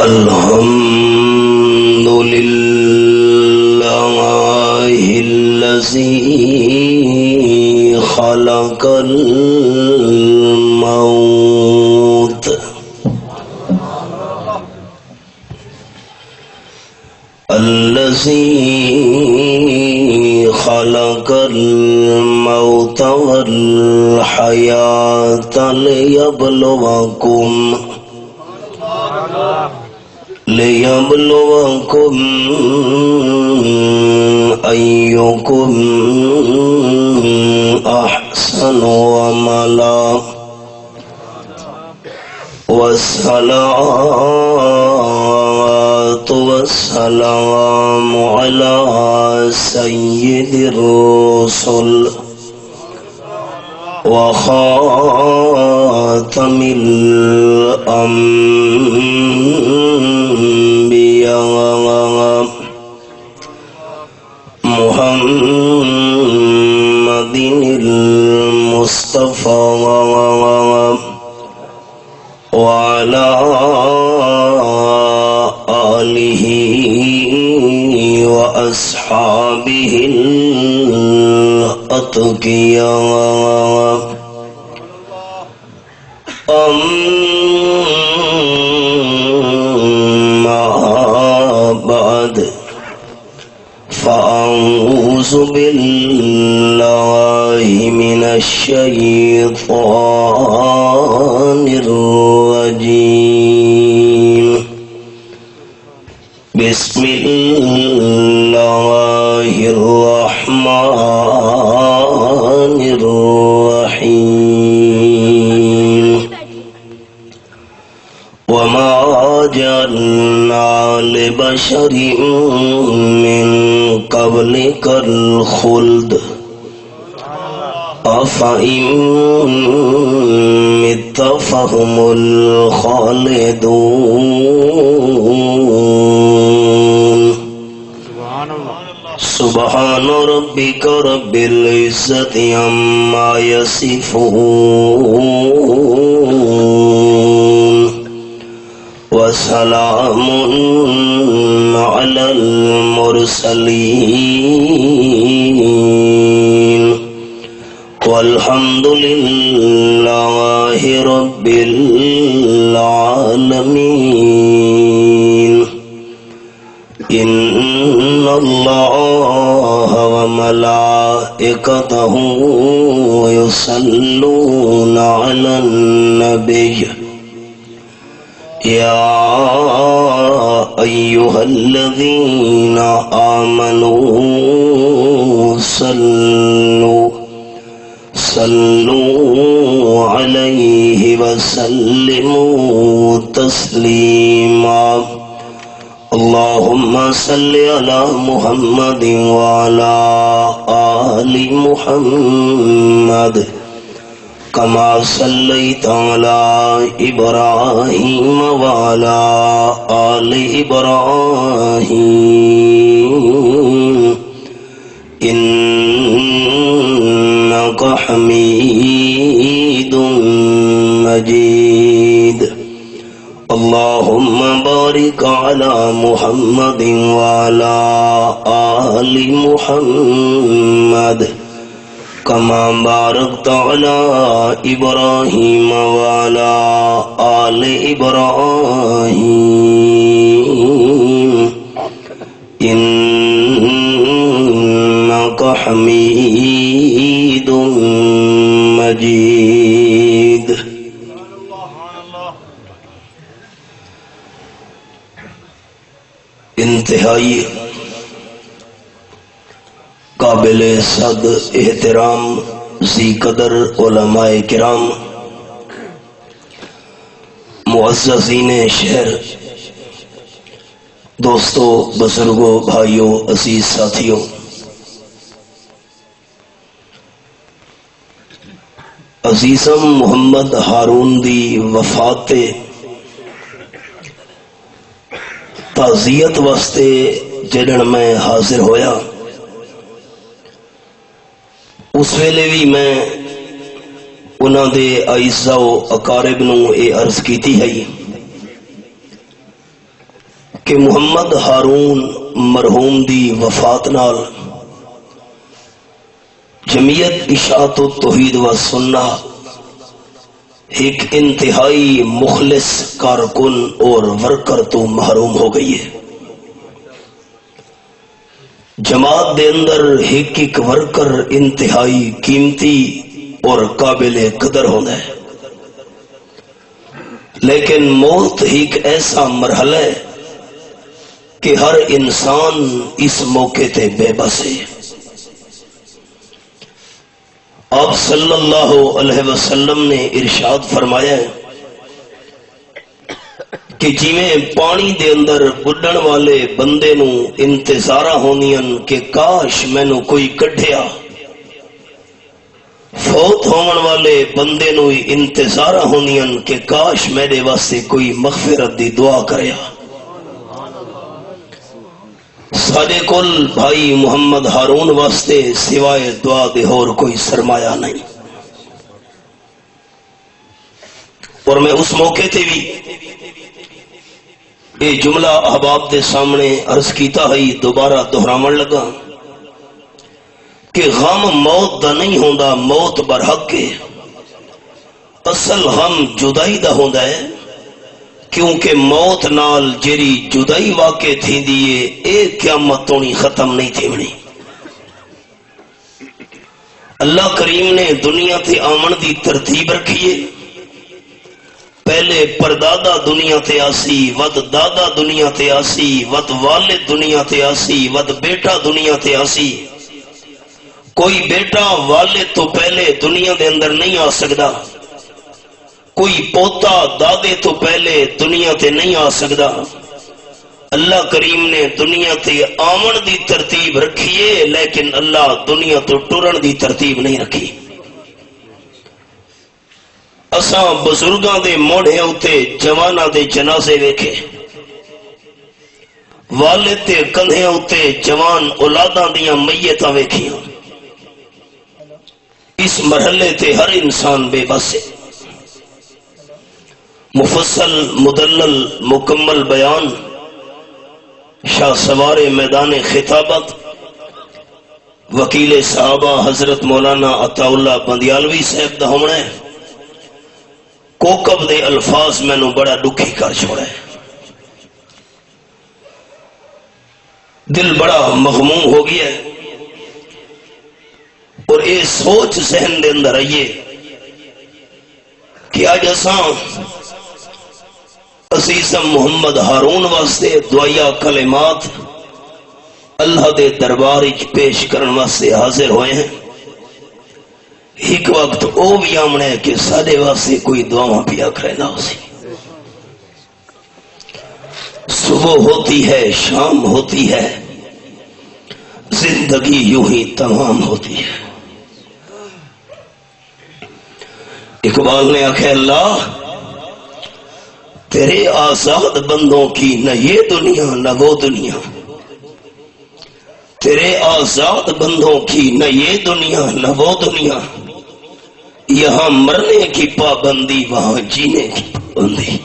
الحمد لله الذي خلق الموت والحياة ليبلوكم أيكم أحسن عملا والصلاة والسلام على سيد الرسل وخاتم الأنبياء محمد المصطفى وعلى آله وأصحابه الأتقياء أما بعد فأعوذ بالله من الشيطان الرجيم بسم الله الرحمن الرحيم وما جعلنا لبشر من قبلك الخلد أفإن مت فهم الخالدون سبحان ربك رب العزة عما يصفون وسلام على المرسلين والحمد لله رب العالمين إن الله وملائكته يصلون على النبي يا أيها الذين آمنوا صلوا عليه وسلموا تسليما اللهم صل على محمد وعلى آل محمد كما صليت على إبراهيم وعلى آل إبراهيم إنك حميد مجيد اللهم بارك على محمد وعلى آل محمد كما باركت على إبراهيم وعلى آل إبراهيم إنك حميد مجيد انتہائی قابل صد احترام ذی قدر علماء کرام، معززین شہر، دوستو، بزرگوں، بھائیوں، عزیز ساتھیوں، عزیزم محمد ہارون دی وفات تعزیت واسطے جڑن میں حاضر ہویا، اس ویلے بھی میں انہاں دے اعزاء و اقارب نو اے عرض کیتی ہے کہ محمد ہارون مرحوم دی وفات نال جمعیت اشاعت و توحید و سنہ ایک انتہائی مخلص کارکن اور ورکر تو محروم ہو گئی ہے۔ جماعت دے اندر ایک ورکر انتہائی قیمتی اور قابل قدر ہوتا ہے، لیکن موت ایک ایسا مرحلہ ہے کہ ہر انسان اس موقع تے بے بس ہے۔ آپ صلی اللہ علیہ وسلم نے ارشاد فرمایا ہے کہ جویں پانی دے اندر بڈن والے بندے نو انتظارہ ہونیاں کہ کاش مینوں کوئی کڈھیا، فوت ہون والے بندے نو انتظارہ ہونیاں کہ کاش میرے واسطے کوئی مغفرت دی دعا کریا۔ ساڈے کول بھائی محمد ہارون واسطے سوائے دعا دے اور کوئی سرمایہ نہیں، اور میں اس موقع تے بھی یہ جملہ احباب دے سامنے عرض کیتا ہے، دوبارہ دہراون لگا کہ غم موت دا نہیں ہوندا، موت برحق ہے، اصل غم جدائی دا ہوندا ہے، کیونکہ موت نال جری جدائی واقع تھی دیئے ایک قیامت تونی ختم نہیں تھی بنی۔ اللہ کریم نے دنیا تے آمن دی ترتیب رکھیے، پہلے پردادا دنیا تے آسی، ود دادا دنیا تے آسی، ود والد دنیا تے آسی، ود بیٹا دنیا تے آسی۔ کوئی بیٹا والد تو پہلے دنیا دے اندر نہیں آ سکتا، کوئی پوتا دادے تو پہلے دنیا تے نہیں آ سکتا۔ اللہ کریم نے دنیا تے آمن دی ترتیب رکھیے، لیکن اللہ دنیا تو ٹرن دی ترتیب نہیں رکھی۔ اساں بزرگاں دے موڑے ہوتے جواناں دے جنازے ویکھے، والد دے کندھے ہوتے جوان اولاداں دیاں میتاں ویکھیاں۔ اس مرحلے تے ہر انسان بے بس ہے۔ مفصل مدلل مکمل بیان شاہ سوار میدان خطابت وکیل صحابہ حضرت مولانا عطا اللہ بندیالوی صاحب دا ہونا ہے۔ کوکب دے الفاظ میں نو بڑا دکھی کر چھوڑا ہے، دل بڑا مغموم ہو گیا ہے، اور اے سوچ ذہن دے اندر آئیے کہ آج اساں عزیزم محمد ہارون واسطے دعائیا کلمات اللہ دے دربار وچ پیش کرن واسطے حاضر ہوئے ہیں۔ ایک وقت او بھی آمنے کہ ساڈے واسطے کوئی دعاواں پیا کرے نہ اسی۔ صبح ہوتی ہے شام ہوتی ہے، زندگی یوں ہی تمام ہوتی ہے۔ اقبال نے آخیا اللہ تیرے آزاد بندوں کی نہ یہ دنیا نہ وہ دنیا، تیرے آزاد بندوں کی نہ یہ دنیا نہ وہ دنیا، یہاں مرنے کی پابندی وہاں جینے کی پابندی۔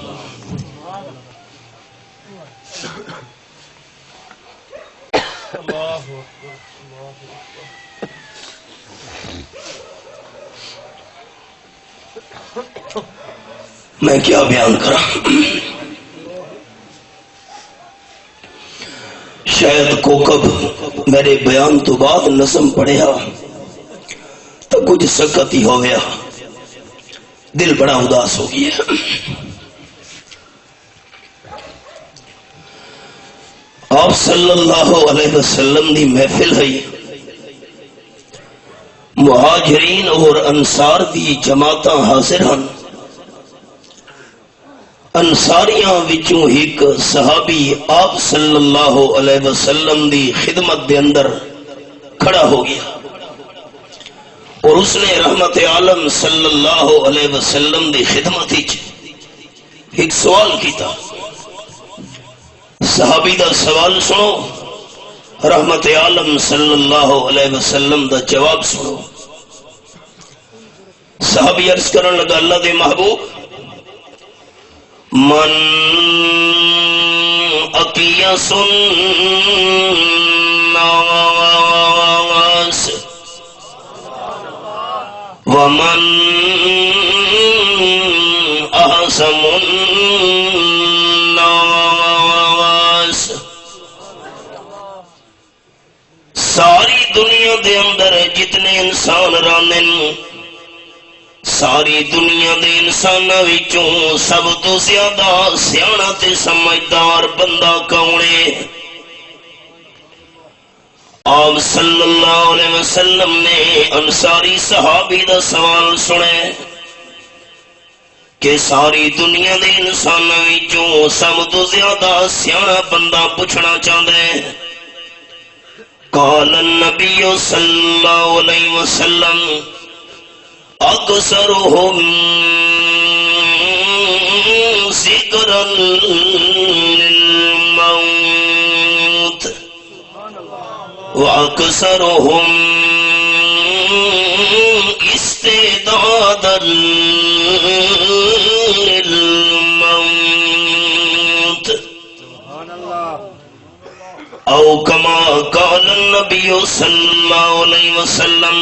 میں کیا بیان کرا، شاید کوکب میرے بیان تو بعد نظم پڑھیا تو کچھ سکت ہی ہو گیا، دل بڑا اداس ہو گیا۔ آپ صلی اللہ علیہ وسلم دی محفل ہے، مہاجرین اور انصار دی جماعتاں حاضر ہیں۔ انصاریاں وچوں ایک صحابی آپ صلی اللہ علیہ وسلم دی خدمت دے اندر کھڑا ہو گیا، اور اس نے رحمت عالم صلی اللہ علیہ وسلم دی خدمت وچ ایک سوال کیتا۔ صحابی دا سوال سنو، رحمت عالم صلی اللہ علیہ وسلم دا جواب سنو۔ صحابی عرض کرن لگا اللہ دے محبوب، من بقي الناس ومن أحسن الناس. ساری دنیا دے اندر جتنے انسان رہندے ساری دنیا دے انساناں وچوں سب تو زیادہ سیاںا تے سمجھدار بندہ کون ہے؟ آپ صلی اللہ علیہ وسلم نے انصاری صحابی دا سوال سنے کہ ساری دنیا دے انساناں وچوں سب تو زیادہ سیاںا بندہ پوچھنا چاہندا ہے. قال النبی صلی اللہ علیہ وسلم اکثرهم ذکرا للموت واکثرهم استعدادا للموت او کما قال النبی صلی اللہ علیہ وسلم.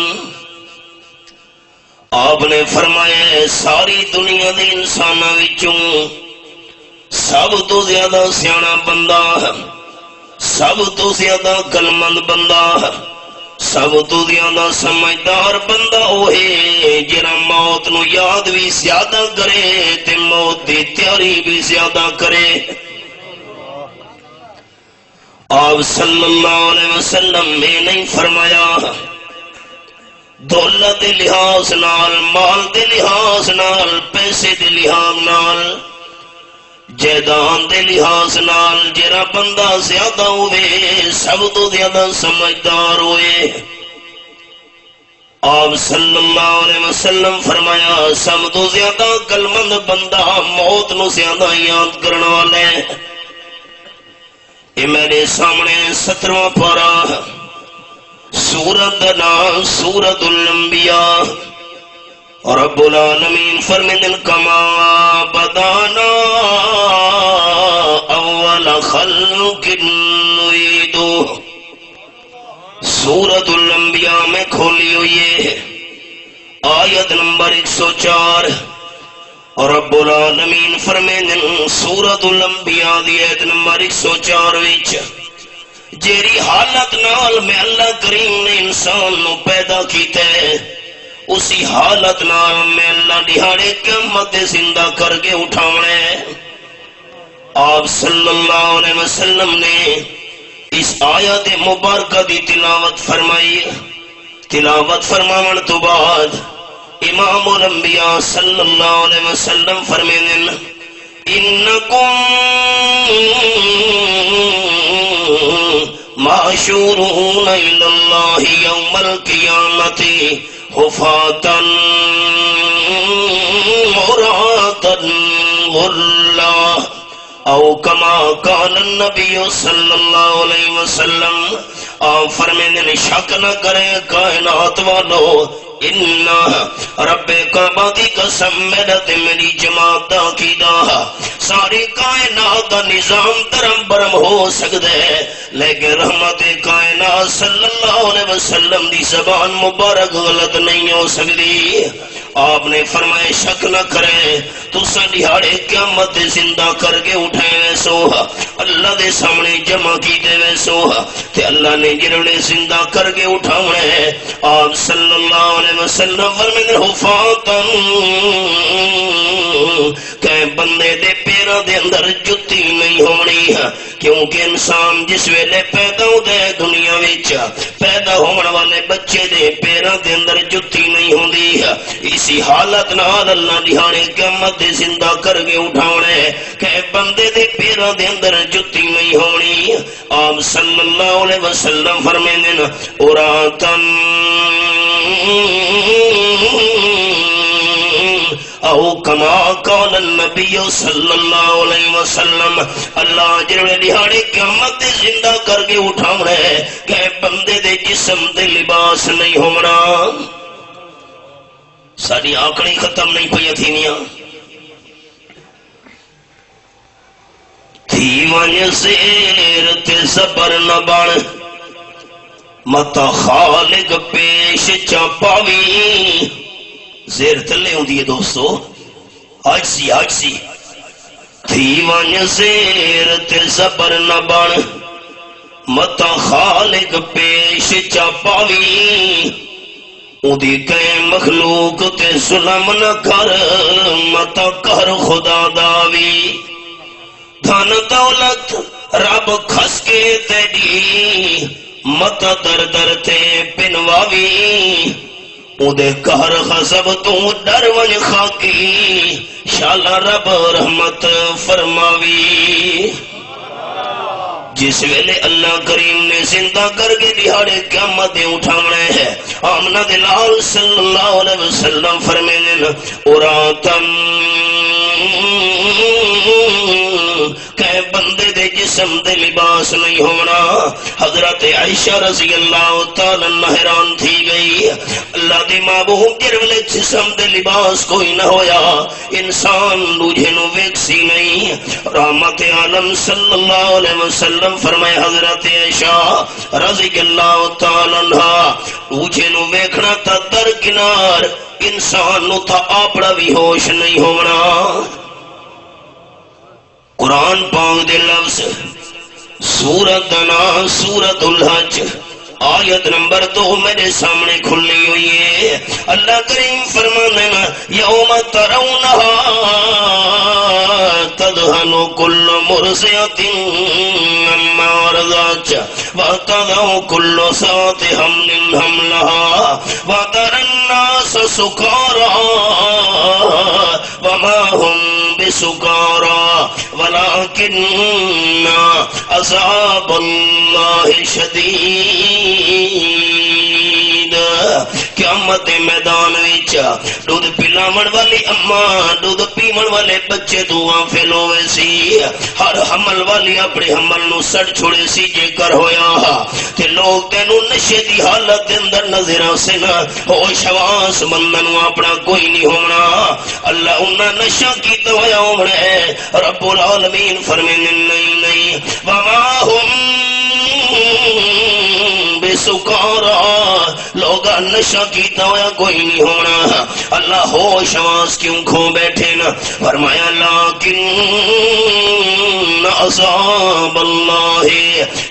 آپ نے فرمایا ساری دنیا دے انساناں وچوں سب تو زیادہ سیاںا بندہ سب تو زیادہ عقلمند بندہ سب تو زیادہ سمجھدار بندہ وہ ہے جڑا موت نو یاد بھی زیادہ کرے تے موت دی تیاری بھی زیادہ کرے. آپ صلی اللہ علیہ وسلم نے نہیں فرمایا دولت دے لحاظ نال مال دے لحاظ نال پیسے دے لحاظ نال جائیداد دے لحاظ نال جڑا بندہ زیادہ ہوئے سب تو زیادہ سمجھدار ہوئے. آپ صلی اللہ علیہ وسلم فرمایا سب تو زیادہ عقلمند بندہ موت نو زیادہ یاد کرنے والا ہے. یہ میرے سامنے 17واں پارہ سورت نام سورت الانبیاء رب العالمین فرمائیں کما بدانا اول خلق نعیدہ. سورت الانبیاء میں کھولی ہوئی ہے آیت نمبر 104 اور رب العالمین فرمائیں سورت الانبیاء دی آیت نمبر 104 وچ جیری حالت نال میں اللہ کریم نے انسان نو پیدا کیتا ہے اسی حالت نال میں اللہ دہاڑے قیامت زندہ کر کے اٹھاونا ہے. آپ صلی اللہ علیہ وسلم نے اس آیت مبارکہ دی تلاوت فرمائی. تلاوت فرماون تو بعد امام الانبیاء صلی اللہ علیہ وسلم فرمائیں انکم معشورون الی اللہ یوم القیامت حفاتا عراتا غرلا او کما قال النبی صلی اللہ علیہ وسلم. آپ فرمائیں شک نہ کرے کائنات والو انہا رب کعبہ دی قسم میری جماعت دا عقیدہ ساری کائنات دا نظام درم برم ہو سکتا ہے لیکن رحمت کائنات صلی اللہ علیہ وسلم دی زبان مبارک غلط نہیں ہو سکتی. آپ نے فرمائے شک نہ کرے تو دہاڑے قیامت زندہ کر کے اٹھائے ویسو اللہ دے سامنے جمع کیتے ویسو تے اللہ نے جنہوں زندہ کر کے اٹھاونا ہے. آپ صلی اللہ علیہ وسلم فرمائے حفاظا کہ بندے دے پیروں دے اندر جتی نہیں ہونی کیونکہ انسان جس ویلے پیدا ہوتا ہے دنیا وچ پیدا ہونے والے بچے دے پیروں دے اندر جتی نہیں ہوندی. اسی حالت نال اللہ دہاڑے قیامت زندہ کر کے اٹھاونا ہے کہ بندے دے پیروں دے اندر جتی نہیں ہونی. آپ صلی اللہ علیہ وسلم فرمائیں اوراتن او کما قال النبی صلی اللہ علیہ وسلم. اللہ جڑے دہاڑے قیامت زندہ کر کے اٹھاونا ہے کہ بندے دے جسم دے لباس نہیں ہونا. ساری آنکڑی ختم نہیں پئی تھینیاں تھی ون زیر تے زبر نہ بن متا خالق پیش چا پاوی زیر تلے ہوں دیئے دوستو آجسی تھی ون زیر تے زبر نہ بن متا خالق پیش چا پاوی اودی کہیں مخلوق تے ظلم نہ کر متا کر خدا داوی دھن دولت رب کھس کے تیری متا در در تے پنواوی اودے کہر خزب تو ڈر ون خاکی شالا رب رحمت فرماوی جس ویلے اللہ کریم نے زندہ کر کے دہاڑے قیامت اٹھانے ہیں آمنہ دلال صلی اللہ علیہ وسلم فرمینے اوراتم کہ بندے دے جسم دے لباس نہیں ہونا حضرت عائشہ رضی اللہ تعالی حیران تھی گئی اللہ دی محبوب جرولے جسم دے لباس کوئی نہ ہویا انسان لوجھے نو ویکسی نہیں رحمت عالم صلی اللہ علیہ وسلم فرمائے حضرت عائشہ رضی اللہ تعالی عنہ لوجھے نو ویکھنا تا درکنار انسان نو تا آپڑا بھی ہوش نہیں ہونا قرآن پاک دے لفظ سورت دنا سورت الحج آیت نمبر 2 میرے سامنے کھلی ہوئی ہے اللہ کریم فرمانے یوم ترونہا تدہن کل مرضعۃ عما ارضعت وتضع کل ذات حمل حملها وترى الناس سکارى وما هم بسکارى ولكن عذاب اللہ شدید قیامت میدان وچ دودھ پلاون والی اماں دودھ پیون والے بچے دعا فیل ہوئے سی ہر حمل والی اپنے حمل نو سڑ چھوڑے سی جے کر ہویا تے لوگ تینو نشے دی حالت دے اندر نظر آسے نا ہوش حواس بندن اپنا کوئی نہیں ہونا اللہ انہاں نشہ کیتا ہویا ہونا ہے رب العالمین فرمینے نہیں وما ہم بے سکارا لوگا نشہ کیتا ہویا کوئی نہیں ہونا اللہ ہوش حواس کیوں کھو بیٹھے نا فرمایا لیکن عذاب اللہ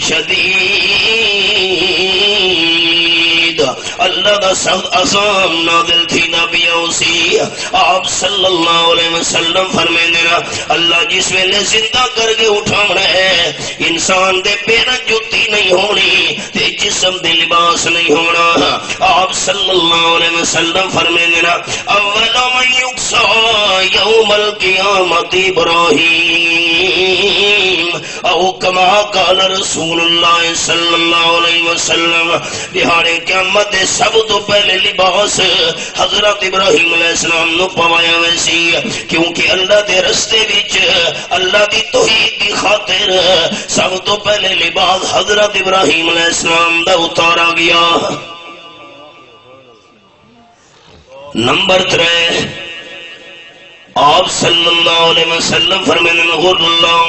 شدید اللہ دا سخت عذاب نازل تھی نبی اوسی آپ صلی اللہ علیہ وسلم فرمائے دینا اللہ جس ویلے زندہ کر کے اٹھانا ہے انسان دے پیرن جوتی نہیں ہونی تے جسم دے لباس نہیں ہونا آپ صلی اللہ علیہ وسلم فرمائے دینا اول من یقصا یوم القیامت ابراہیم او کما قال رسول اللہ صلی اللہ علیہ وسلم دہاڑے قیامت سب تو پہلے لباس حضرت ابراہیم علیہ السلام نو پوایا ویسی کیونکہ اللہ دے رستے وچ اللہ دی توحید کی خاطر سب تو پہلے لباس حضرت ابراہیم علیہ السلام دا اتارا گیا نمبر 3 آپ صلی اللہ علیہ وسلم فرمانے غر اللہ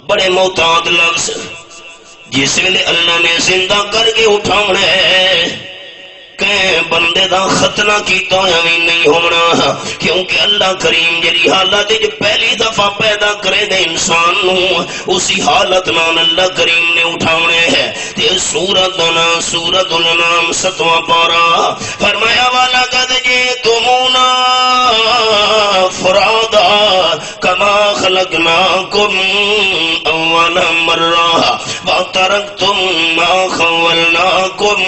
بڑے محتاط لفظ جس ویلے اللہ نے زندہ کر کے اٹھانا ہے کہ بندے دا ختنہ کیتا ہویا بھی نہیں ہونا کیونکہ اللہ کریم جری حالت جو پہلی دفعہ پیدا کرے دے انسان نو اسی حالت نال اللہ کریم نے اٹھانے ہے تے سورت دنا سورت الانام 7واں پارہ فرمایا والا قد جئتمونا فرادا کما خلقناکم اول مرہ وترکتم ما خولناکم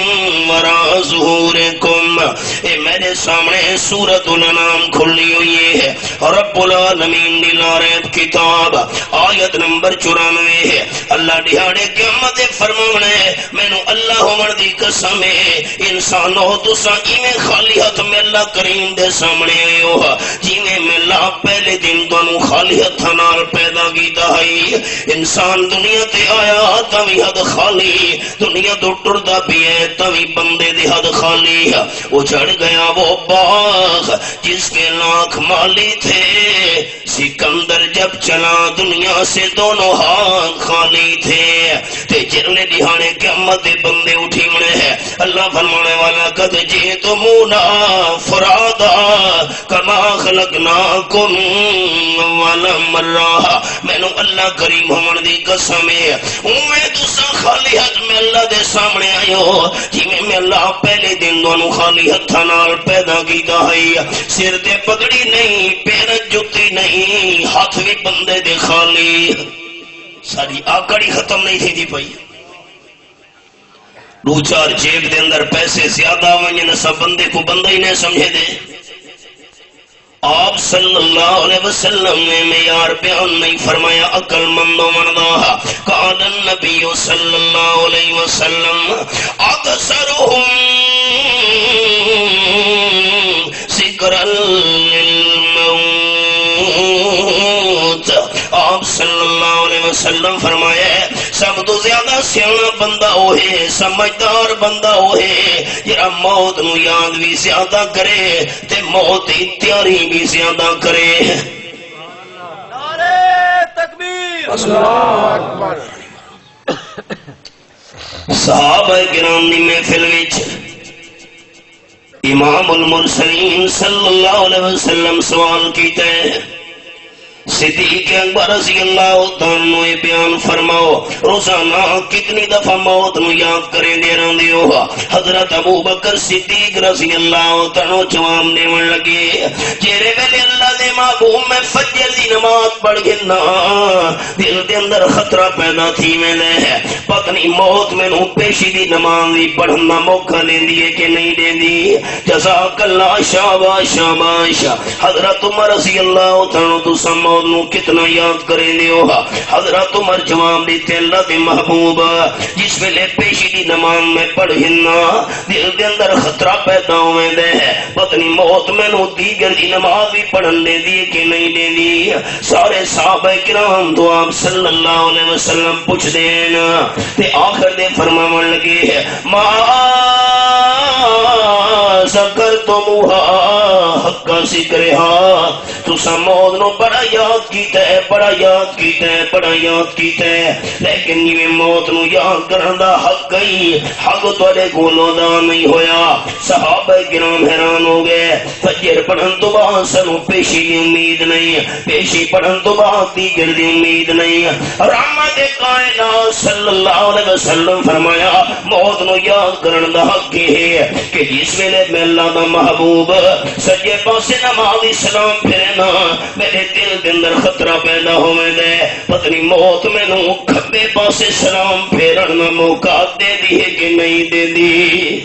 وراء ظہورکم اے میرے سامنے سورت الانام کھلی ہوئی ہے رب العالمین دی لا ریب کتاب آیت نمبر 94 ہے اللہ دیہاڑے قیامت فرمانے مینو اللہ ہون دی قسم ہے انسانو تساں ایویں خالی ہاتھ میں اللہ کریم دے سامنے آئے ہو جیویں میں لا پہلے دن تانوں خالی ہاتھ نال پیدا کیتا ہے انسان دنیا تے آیا تاوی حد خالی دنیا تو ٹردا پی ہے تاوی بندے دی حد خالی اجڑ گیا وہ باغ جس کے لاکھ مالی تھے سکندر جب چلا دنیا سے دونوں ہاتھ خالی تھے تے جرنے دہانے قیامت بندے اٹھی مڑے ہے اللہ فرمانے والا قد جئتمونا فرادا کما خلقناکم اول مرہ مینو اللہ کریم ہون دی قسم ہے میں تسا خالی ہاتھ میں اللہ دے سامنے آئے ہو جی میں اللہ پہلے دن دونوں خالی ہتھاں نال پیدا کیتا ہے سر تے پگڑی نہیں پیر جُتی نہیں ہاتھ بھی بندے دے خالی ساری آکڑی ختم نہیں تھی پئی دو چار جیب دے اندر پیسے زیادہ ونجن سب بندے کو بندہ ہی نہیں سمجھے دے آپ صلی اللہ علیہ وسلم نے معیار بیان نہیں فرمایا عقل مندوں مندا قال النبی صلی اللہ علیہ وسلم اکثرهم ذکر الموت آپ صلی اللہ علیہ وسلم فرمایا سب تو زیادہ سیانا بندہ ہوئے سمجھدار بندہ ہوئے جرا موت نو یاد بھی زیادہ کرے تے موت کی تیاری بھی زیادہ کرے نعرہ تکبیر اللہ اکبر صحابہ کرام دی محفل وچ امام المرسلین صلی اللہ علیہ وسلم سوال کیتے ہیں صدیق اکبر رضی اللہ تعالیٰ بیان فرماؤ روزانہ کتنی دفعہ موت نو یاد کریں دے رہن دیو حضرت ابو بکر صدیق رضی اللہ تعالیٰ جواب دیون لگے جیرے ویلے اللہ دے محبوب میں فجر دی نماز پڑھ گنا دل دے اندر خطرہ پیدا تھی میں لے پتنی موت میں نو پیشی دی نماز دی پڑھنا موقع لیں دیئے کہ نہیں دیں دی جزاک اللہ شاباش شاباش حضرت عمر رضی اللہ تعالیٰ تو سمو نو کتنا یاد کریں دیو حضرت عمر جواب دیتے اللہ دے محبوب جس ویلے پیشی دی نماز میں پڑھنا دل دے اندر خطرہ پیدا ہوئے دے پتنی موت میں نو دیگر دی نماز بھی پڑھن دے دی کہ نہیں دے دی سارے صحابہ کرام تو آپ صلی اللہ علیہ وسلم پوچھ دینا تے آخر دے فرماون لگے ما ذکرتموها حق ذکرها تو موت نو بڑا یاد کیتا ہے بڑا یاد کیتا ہے بڑا یاد کیتا ہے لیکن یہ موت نو یاد کرن دا حق ہی حق تواڈے کولوں دا نہیں ہویا صحابہ کرام حیران ہو گئے فجر پڑھن تو بعد سنو پیشی دی امید نہیں پیشی پڑھن تو بعد دیگر دی امید نہیں رحمت کائنات صلی اللہ علیہ وسلم فرمایا موت نو یاد کرن دا حق ہے کہ جس ویلے میں اللہ دا محبوب سجے پاسے نماز سلام پھرے نا میرے دل کے اندر خطرہ پیدا ہوئے دے پتنی موت میں نو کھبے پاسے سلام پھیرن موقع دے دی ہے کہ نہیں دے دی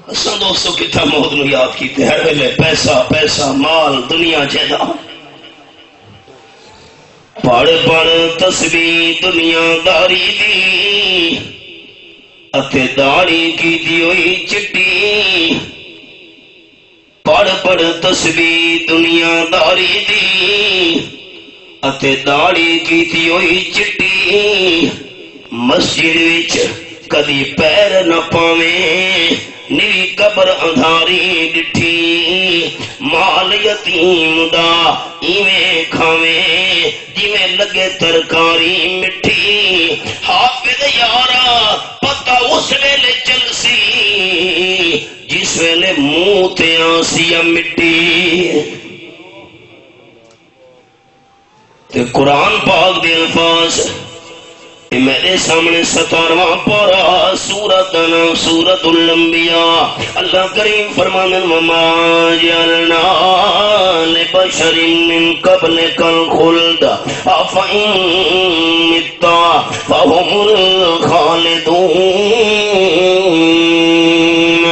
اساں دوستو کتنا موت نو یاد کیتے ہر ویلے پیسہ پیسہ مال دنیا جائیداد پڑھ پڑھ تسبیح دنیا داری دی اتے داڑھی کی دی ہوئی چٹی پڑھ پڑھ تسبیح دنیا داری دی اتے داڑھی کی دی ہوئی چٹی مسجد وچ کدی پیر نہ پاویں نیوی قبر اندھاری ڈٹھی مال یتیم دا ایویں کھاویں جویں لگے ترکاری مٹھی حافظ یارا پتہ اس ویلے چلسی جس ویلے منہ تے آسی مٹی تے قرآن پاک دے الفاظ میرے سامنے 17واں پارہ سورۃ نام سورۃ الانبیاء اللہ کریم فرمانے وما جعلنا لبشر من قبلک الخلد افإن مت فهم الخالدون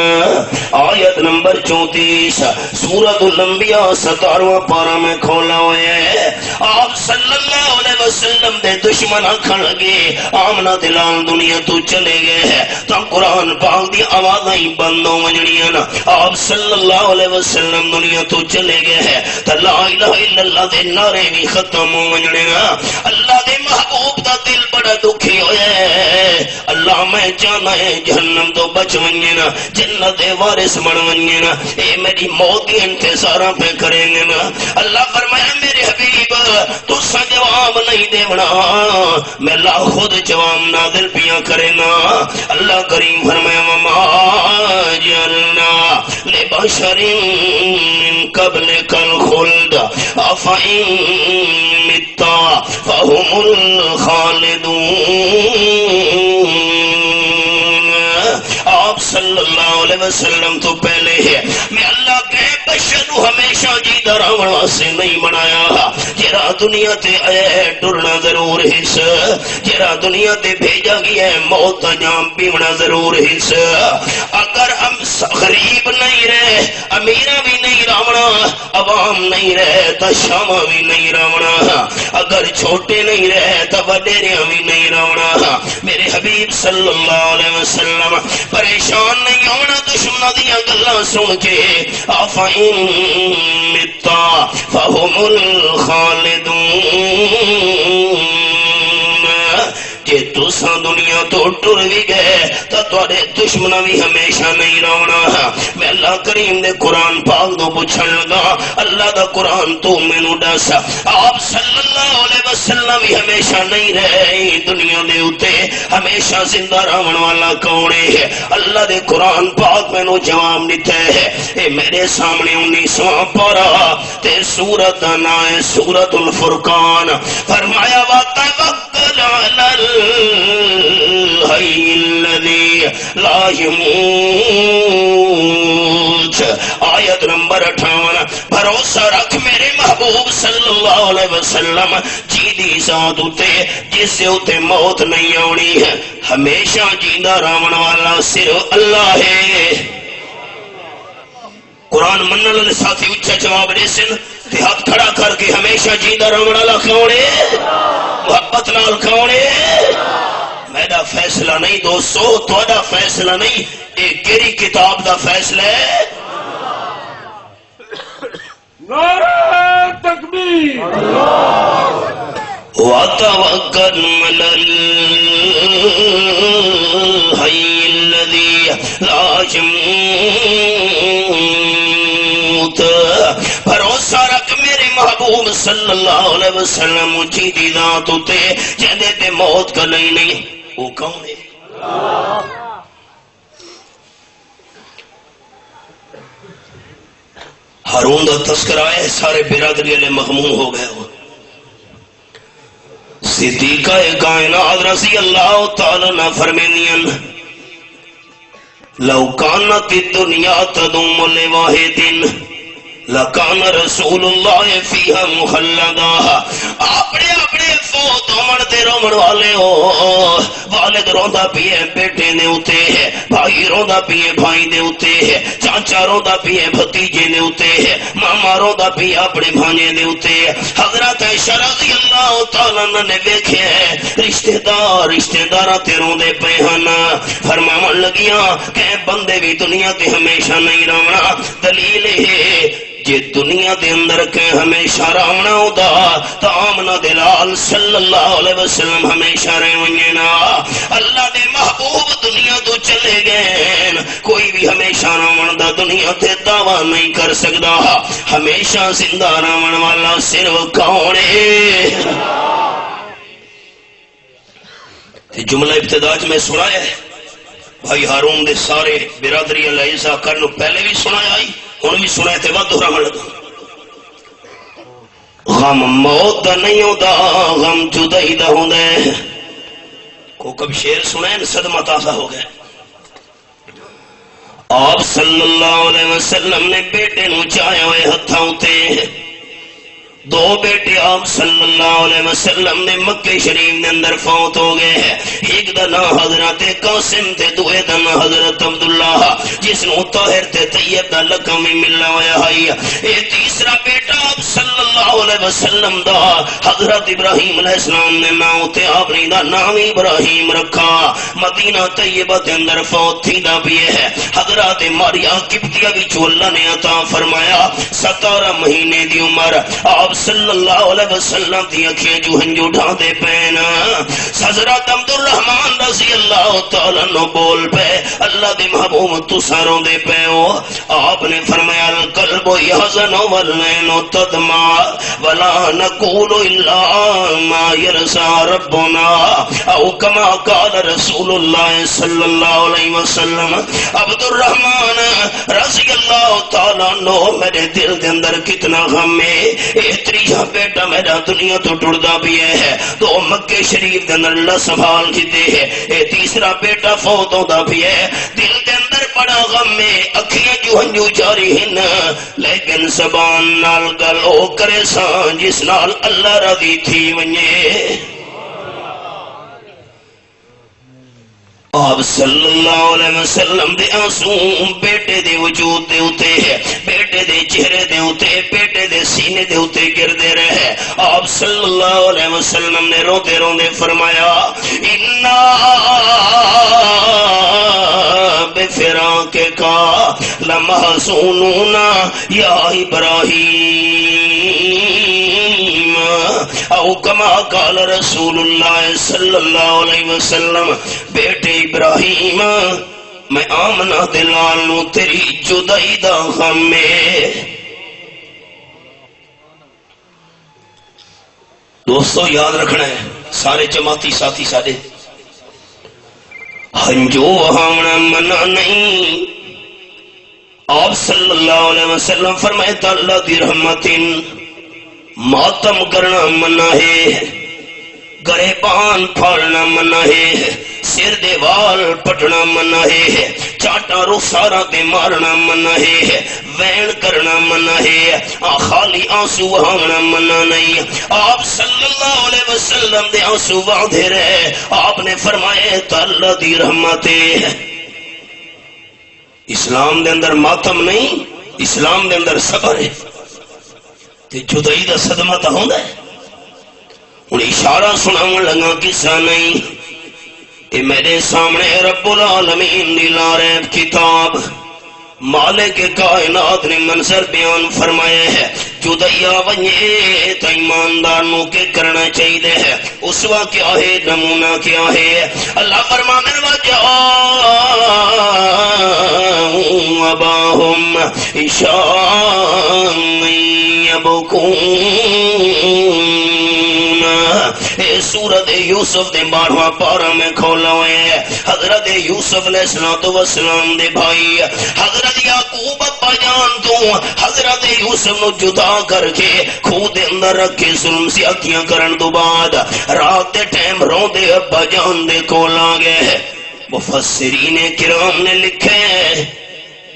آیت نمبر 34 سورۃ الانبیاء 17واں پارہ میں کھولا ہویا ہے آپ صلی اللہ علیہ وسلم دے دشمن آکھن لگے آمنہ دلال دنیا تو چلے گئے ہیں تو قرآن پاک دی آوازیں ہی بند ہو منجڑیاں نا آپ صلی اللہ علیہ وسلم دنیا تو چلے گئے ہیں تو لا الہ الا اللہ دے نعرے بھی ختم ہو منجڑے نا اللہ دے محبوب دا دل بڑا دکھی ہوئے ہے اللہ اللہ میں چاہنا ہے جہنم تو بچ ونجے نا جنت دے وارث بن ونجے نا اے میری موت کی انتظار پہ کریں گے نا اللہ فرمایا میرے حبیب تو سا جواب نہیں دے بنا میں اللہ خود جواب نازل پیا کرے نا اللہ کریم فرمایا وما جعلنا لبشر من قبلک الخلد افإن مت فهم الخالدون آپ صلی اللہ علیہ وسلم تو پہلے ہے میں اللہ کے بشر ہمیشہ جیتا رہن واسطے نہیں بنایا جرا دنیا تے آیا ٹرنا ضرور حص جرا دنیا تے بھیجا گیا ہے موت جام پیونا ضرور حص اگر ہم غریب نہیں رہے امیرہ بھی نہیں راونا عوام نہیں رہے تو شامہ بھی نہیں راونا اگر چھوٹے نہیں رہے تو وڈیریاں بھی نہیں راونا میرے حبیب صلی اللہ علیہ وسلم پریشان نہیں ہونا دشمنوں دیا گلاں سن کے افإن مت فهم الخالدون جے تساں دنیا تو ٹر بھی گئے تو تواڈے دشمن بھی ہمیشہ نہیں رونا میں اللہ کریم دے قرآن پاک تو پوچھن لگا اللہ دا قرآن تو مینوں دس آپ صلی اللہ علیہ وسلم بھی ہمیشہ نہیں رہے دنیا دے اوتے ہمیشہ زندہ رہن والا کون ہے اللہ دے قرآن پاک مینوں جواب دیتا ہے اے میرے سامنے 19واں پارہ تے سورۃ دا نام ہے سورۃ الفرقان فرمایا وتوکل علی الحی الذی لا یموت آیت نمبر 58 بھروسہ رکھ میرے محبوب صلی اللہ علیہ وسلم جی دی ذات اتے جس سے اتے موت نہیں آنی ہے ہمیشہ جیندہ رہن والا صرف اللہ ہے قرآن منن والے ساتھی اچھا جواب دے سن تے ہاتھ کھڑا کر کے ہمیشہ جیندہ رہن والا کون ہے محبت نال کون ہے میرا فیصلہ نہیں دوستو تہاڈا فیصلہ نہیں یہ کیڑی کتاب دا فیصلہ ہے نعرہ تکبیر وتوکل علی الحی الذی لا یموت بھروسہ رکھ میرے محبوب صلی اللہ علیہ وسلم جی دی ذات تے جہدے تے موت کا نہیں وہ کون ہے ہارون دا تذکرہ ہے سارے برادری والے مغموم ہو گئے ہو صدیقہ کائنات رضی اللہ تعالی عنہ فرمانیاں لو کانت الدنیا تدوم لواحد لکان رسول اللہ فیہا مخلدا اپنے اپنے فوت عمر دے رومن والے ہو والد روندا پیے بیٹے نے اتے ہے بھائی روندا پیے بھائی نے اتے ہے چاچا روندا پیے بھتیجے نے اتے ہے ماما روندا پیے اپنے بھانجے نے اتے ہے حضرت عائشہ رضی اللہ تعالی عنہ نے دیکھے رشتہ دار تے روندے پے ہن فرماون لگیاں کہ بندے بھی دنیا تے ہمیشہ نہیں رہنا دلیل ہے جے دنیا دے اندر کہ ہمیشہ رہنا ہوتا تو آمنہ دلال صلی اللہ علیہ وسلم ہمیشہ رہنے نا اللہ دے محبوب دنیا تو چلے گئے کوئی بھی ہمیشہ رہن دا دنیا تے دعویٰ نہیں کر سکتا ہمیشہ زندہ رہن والا صرف کون ہے جملہ ابتداج میں سنایا ہے بھائی ہارون دے سارے برادری علیہ کرنو پہلے بھی سنایا آئی ہوں بھی سنا تے ود رہن لگا غم موت دا نہیں ہوتا غم جدائی دا ہوندا ہے کو کب شعر سنائیں صدمہ تازہ ہو گئے آپ صلی اللہ علیہ وسلم نے بیٹے نو چاہے ہوئے ہتھاں تے دو بیٹے آپ صلی اللہ علیہ وسلم نے مکہ شریف نے اندر فوت ہو گئے ہیں ایک دا نام حضرت قاسم تے دوے دا نام حضرت عبداللہ جس نو طاہر تے طیب دا لقب میں ملنا ہویا ہے یہ تیسرا بیٹا آپ صلی اللہ علیہ وسلم دا حضرت ابراہیم علیہ السلام نے نام تے آپنی دا نام ابراہیم رکھا مدینہ طیبہ تے اندر فوت تھی دا بھی ہے حضرت ماریا قبطیہ بھی جو اللہ نے عطا فرمایا 17 مہینے دی عمر آپ صلی اللہ علیہ وسلم دی اکھیں جو ہنجو ڈھا دے پین حضرت عبدالرحمن عثمان رضی اللہ تعالیٰ نو بول پے اللہ دے محبوب تساں روندے پے ہو آپ نے فرمایا القلب یحزن والعین تدمع ولا نقول الا ما يرضى ربنا او کما قال رسول اللہ صلی اللہ علیہ وسلم عبد الرحمن رضی اللہ تعالیٰ نو میرے دل دے اندر کتنا غم ہے تیجا بیٹا میرا دنیا تو ٹڑدا بھی ہے تو مکے شریف دے اندر اللہ سنبھال کی دے ہے تیسرا بیٹا فوت ہوتا بھی ہے دل دے اندر بڑا غم ہے اکھیاں جو ہنجو جاری ہیں لیکن زبان نال گل او کرے سان جس نال اللہ راضی تھی ونجے آپ صلی اللہ علیہ وسلم دے آنسو بیٹے دے وجود دے ہوتے ہیں بیٹے دے چہرے دے ہوتے بیٹے دے سینے دے ہوتے گردے رہے آپ صلی اللہ علیہ وسلم نے روتے روتے فرمایا اِنَّا بِفِرَاقِكَ لَمَحْزُونُونَ یا ابراہیم او کما قال رسول اللہ صلی اللہ علیہ وسلم بیٹے ابراہیم میں آمنہ دلال نو تیری جدائی دا غم میں دوستو یاد رکھنا ہے سارے جماعتی ساتھی سارے ہنجو ہامنا منع نہیں آپ صلی اللہ علیہ وسلم فرمائے تا اللہ دی رحمتن ماتم کرنا منع ہے گریبان پھاڑنا منع ہے سر دے وال پٹنا منع ہے چاٹا رخسارا دے مارنا منع ہے وین کرنا منع ہے خالی آنسو بہانا منع نہیں آپ صلی اللہ علیہ وسلم دے آنسو باندھے رہے آپ نے فرمائے تا اللہ دی رحمتے اسلام دے اندر ماتم نہیں اسلام دے اندر صبر ہے تے جدائی دا صدمہ تا ہوندہ ہے ان اشارہ سناؤں لگا قصہ نہیں کہ میرے سامنے رب العالمین دی لا ریب کتاب مالک کائنات نے منظر بیان فرمائے ہے جدیا ونجے تا ایماندار نو کے کرنا چاہیے ہے اسوا کیا ہے نمونہ کیا ہے اللہ فرمانے وجاؤں اباہم عشاء یبکون سورت یوسف دے 12واں پارہ میں کھولا ہوئے ہیں حضرت یوسف علیہ السلام دے بھائی حضرت یعقوب ابا جان تو حضرت یوسف نو جدا کر کے خود دے اندر رکھ کے ظلم سیاتیاں کرن دو بعد رات دے ٹائم رو دے ابا جان دے کھولا گئے مفسرین کرام نے لکھے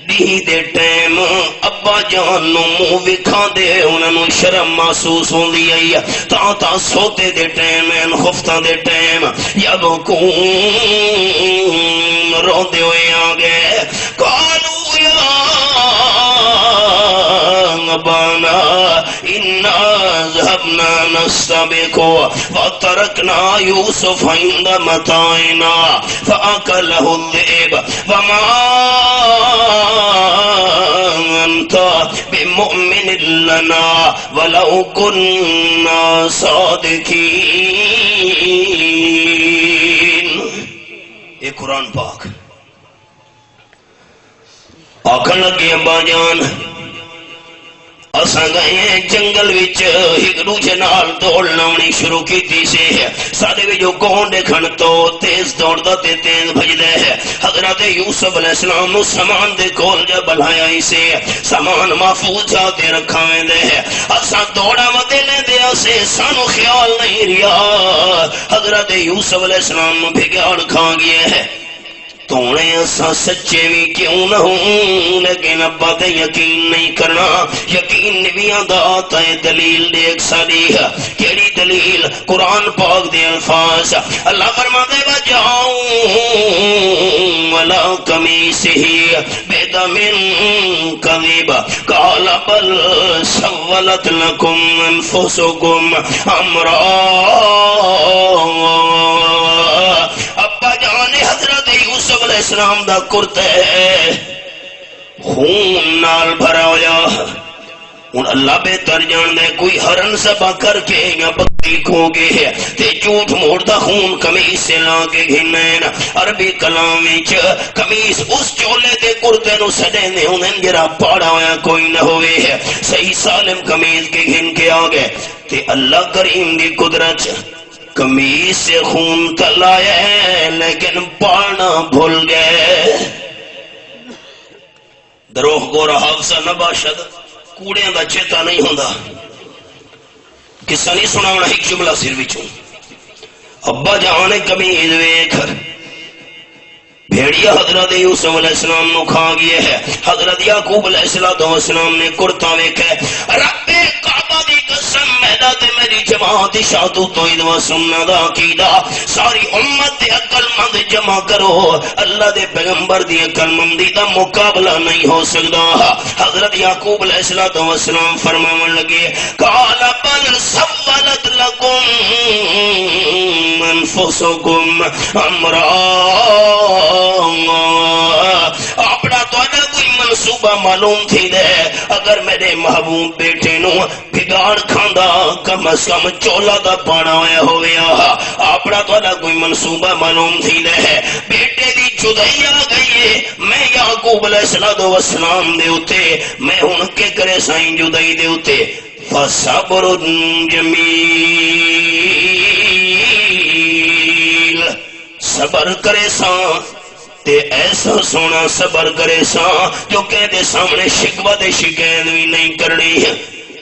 دی دے ٹائم ابا جان نو منہ وکھا دے انہاں نو شرم محسوس ہوندی ہے تا سوتے دے ٹائم خفتہ دے ٹائم یبکون روندے ہوئے آگے قالو یا ابانا انا ذهبنا نستبق وتركنا يوسف عند متاعنا فاكله الذئب وما انت بمؤمن لنا ولو كنا صادقين یہ قرآن پاک آکھن لگے ابا جان اساں گئے جنگل وچ ایک دوجے نال دوڑ لاونی شروع کیتی سے ساڈے وچ جو کون دیکھن تو تیز دوڑدا تے تیز بھجدا ہے حضرت یوسف علیہ السلام نو سامان دے کول جا بلایا اسے سامان محفوظ جا تے رکھا ویندے ہے اساں دوڑا ودے لیندے اسے سانو خیال نہیں رہیا حضرت یوسف علیہ السلام نو بھگاڑ کھا گیا ہے تونے اسا سچے بھی کیوں نہ ہوں لیکن ابا تے یقین نہیں کرنا یقین نبیان دا آتا ہے دلیل دیکھ ساری کیڑی دلیل قرآن پاک دے الفاظ اللہ فرما دے وجاؤں ولا قمیصہی بدم کذب قال بل سولت لکم انفسکم امرا ابا جانے حضرت یوسف علیہ السلام دا کرتا ہے خون نال بھرا ہویا ہن اللہ بہتر جان دے کوئی ہرن سبا کر کے یا دیکھو گے تے جھوٹ موڑ دا خون قمیص سے لا کے گھنین عربی کلام وچ قمیص اس چولے دے کرتے نو سڑے نے انہیں جرا پاڑا ہویا کوئی نہ ہوئے صحیح سالم قمیص کے گھن کے آگئے تے اللہ کریم دی قدرت قمیص سے خون تلایا ہے لیکن پاڑنا بھول گئے دروخ گورا حافظہ نباشد کوڑیاں دا چیتا نہیں ہوندا قصہ نہیں سناونا ایک جملہ سر وچوں ابا جان قمیض ویکھ بھیڑیا حضرت یوسف علیہ السلام نو کھا گیا ہے حضرت یعقوب علیہ السلام نے کرتا ویکھے رب کعبہ دی قسم میرا تے میری جماعت شادو تو ادوا سننا دا عقیدہ ساری امت دے عقل مند جمع کرو اللہ دے پیغمبر دی عقل مندی دا مقابلہ نہیں ہو سکتا حضرت یعقوب علیہ السلام فرماون لگے قال بل سولت لکم انفسکم امرا اپنا تو کوئی منصوبہ معلوم تھی دے اگر میرے محبوب بیٹے نو بگاڑ کھاندا کم از کم چولا دا پانا ہویا ہویا اپنا تو کوئی منصوبہ معلوم تھی دے بیٹے دی جدائی آ گئی ہے میں یعقوب علیہ السلام دے اتے میں ہن کے کرے سائیں جدائی دے اتے فصبر جمیل صبر کرے ساں تے ایسا سونا صبر کرے سا جو کہتے سامنے شکوہ دے شکایت بھی نہیں کرنی ہے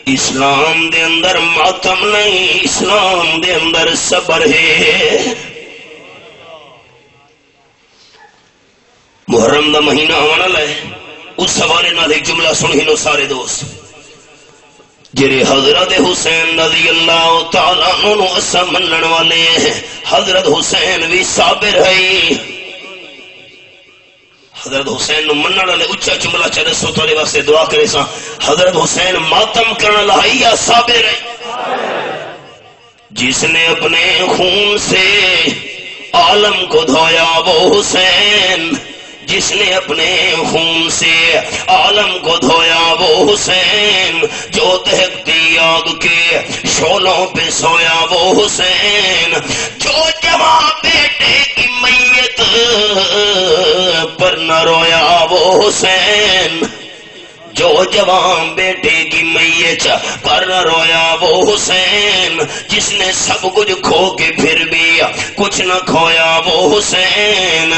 اسلام دے اندر ماتم نہیں اسلام دے اندر صبر ہے محرم دا مہینہ آنا لائے اس حوالے نال ایک جملہ سنہی لو سارے دوست جرے حضرت حسین رضی اللہ تعالیٰ عنہ اسا منن والے ہیں حضرت حسین بھی صابر ہے حضرت حسین نو منن والے اچھا جملہ چلے سو تھوڑے واسطے دعا کرے سا حضرت حسین ماتم کرنا لہائی یا صابر ہے جس نے اپنے خون سے عالم کو دھویا وہ حسین جس نے اپنے خون سے عالم کو دھویا وہ حسین جو دہکتی آگ کے شعلوں پہ سویا وہ حسین جو جوان بیٹے کی میت پر نہ رویا وہ حسین جو جوان بیٹے کی میت پر نہ رویا وہ حسین جس نے سب کچھ کھو کے پھر بھی کچھ نہ کھویا وہ حسین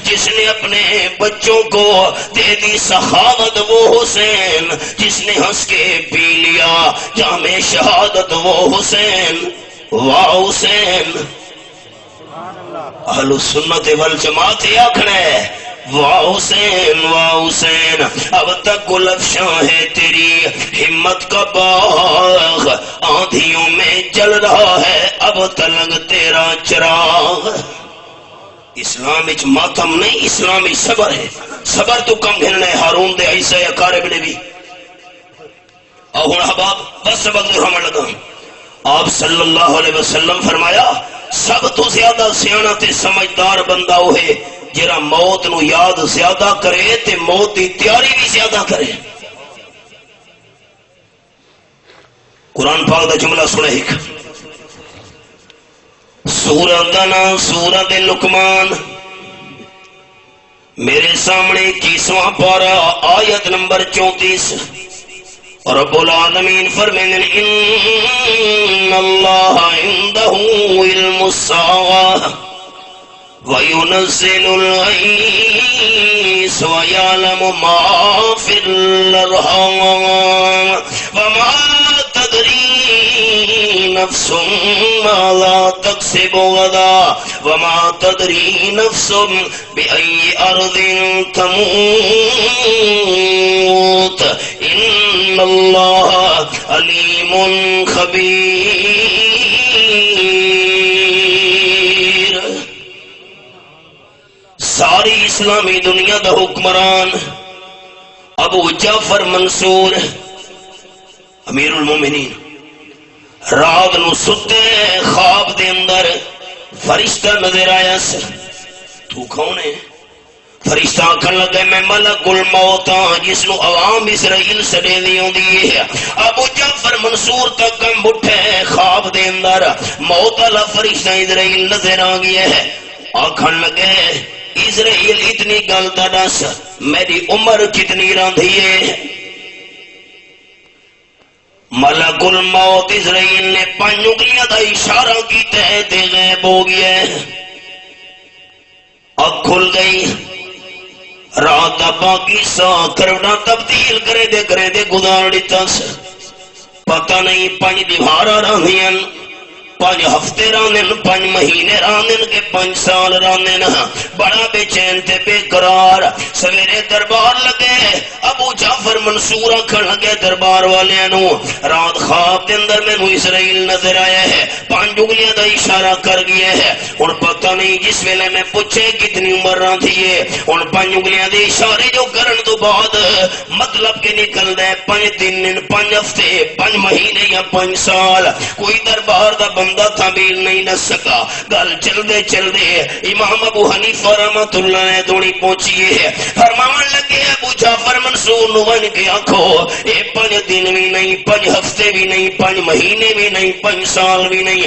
جس نے اپنے بچوں کو دے دی سخاوت وہ حسین جس نے ہنس کے پی لیا جام شہادت وہ حسین واہ حسین اہل السنت والجماعت آکھنے واہ حسین اب تک گل افشاں ہے تیری ہمت کا باغ آندھیوں میں جل رہا ہے اب تلنگ تیرا چراغ اسلام اچ ماتم نہیں اسلام اچ صبر ہے صبر تو کم گھننے ہارون دے عیسیٰ اقارب نے بھی اوہن حباب بس سبق دے ہمیں لگا آپ صلی اللہ علیہ وسلم فرمایا سب تو زیادہ سیانہ تے سمجھدار بندہ ہوئے جرا موت نو یاد زیادہ کرے تے موت دی تیاری بھی زیادہ کرے قرآن پاک دا جملہ سنے ایک سورۃ دنا سورۃ لقمان میرے سامنے 21واں پارہ آیت نمبر 34 رب العالمین فرمائیں ان اللہ عنده علم الساعة وَيُنَزِّلُ الْغَيْثَ وَيَعْلَمُ مَا فِي الْأَرْحَامِ وَمَا تَدْرِي نَفْسٌ مَاذَا تَكْسِبُ غَدًا وَمَا تَدْرِي نَفْسٌ بِأَيِّ أَرْضٍ تَمُوتُ إِنَّ اللَّهَ عَلِيمٌ خَبِيرٌ ساری اسلامی دنیا دا حکمران ابو جعفر منصور امیر المومنین رات نو ستے خواب دے اندر فرشتہ نظر آیا سے تو کون ہے فرشتہ آکھن لگے میں ملک الموت ہاں جس نو عوام اسرائیل سڑے دی ہوندی ہے۔ ابو جعفر منصور تک کم اٹھے خواب دے اندر موت والا فرشتہ اسرائیل نظر آ گیا ہے۔ آکھن لگے اسرائیل اتنی گل تے دس میری عمر کتنی راندھی ہے؟ ملک الموت اسرائیل نے 5 انگلیاں دا اشارہ کیتا ہے تے غائب ہو گیا ہے۔ اب کھل گئی رات دا باقی سا کروڑا تبدیل کرے دے گزار دیتا سے پتہ نہیں 5 دیوارا راندھیاں 5 ہفتے راندن 5 مہینے راندن کے 5 سال راندن بڑا بے چین تے بے قرار سویرے دربار لگے ابو جعفر منصور آکھن لگے دربار والے نو رات خواب دے اندر میں نو اسرائیل نظر آیا ہے 5 انگلیاں دا اشارہ کر گیا ہے ہن پتہ نہیں جس ویلے میں پوچھے کتنی عمر راندھی ہے ہن 5 انگلیاں دے اشارے جو کرن تو بعد مطلب کہ نکل دے 5 دن 5 ہفتے 5 مہینے یا 5 سال کوئی دربار دا بندہ تعبیر نہیں نہ سکا گل چل دے امام ابو حنیفہ رحمۃ اللہ نے دوڑی پہنچی ہے فرماون لگے ابو جعفر منصور نو ون کے آکھو اے 5 دن بھی نہیں 5 ہفتے بھی نہیں 5 مہینے بھی نہیں 5 سال بھی نہیں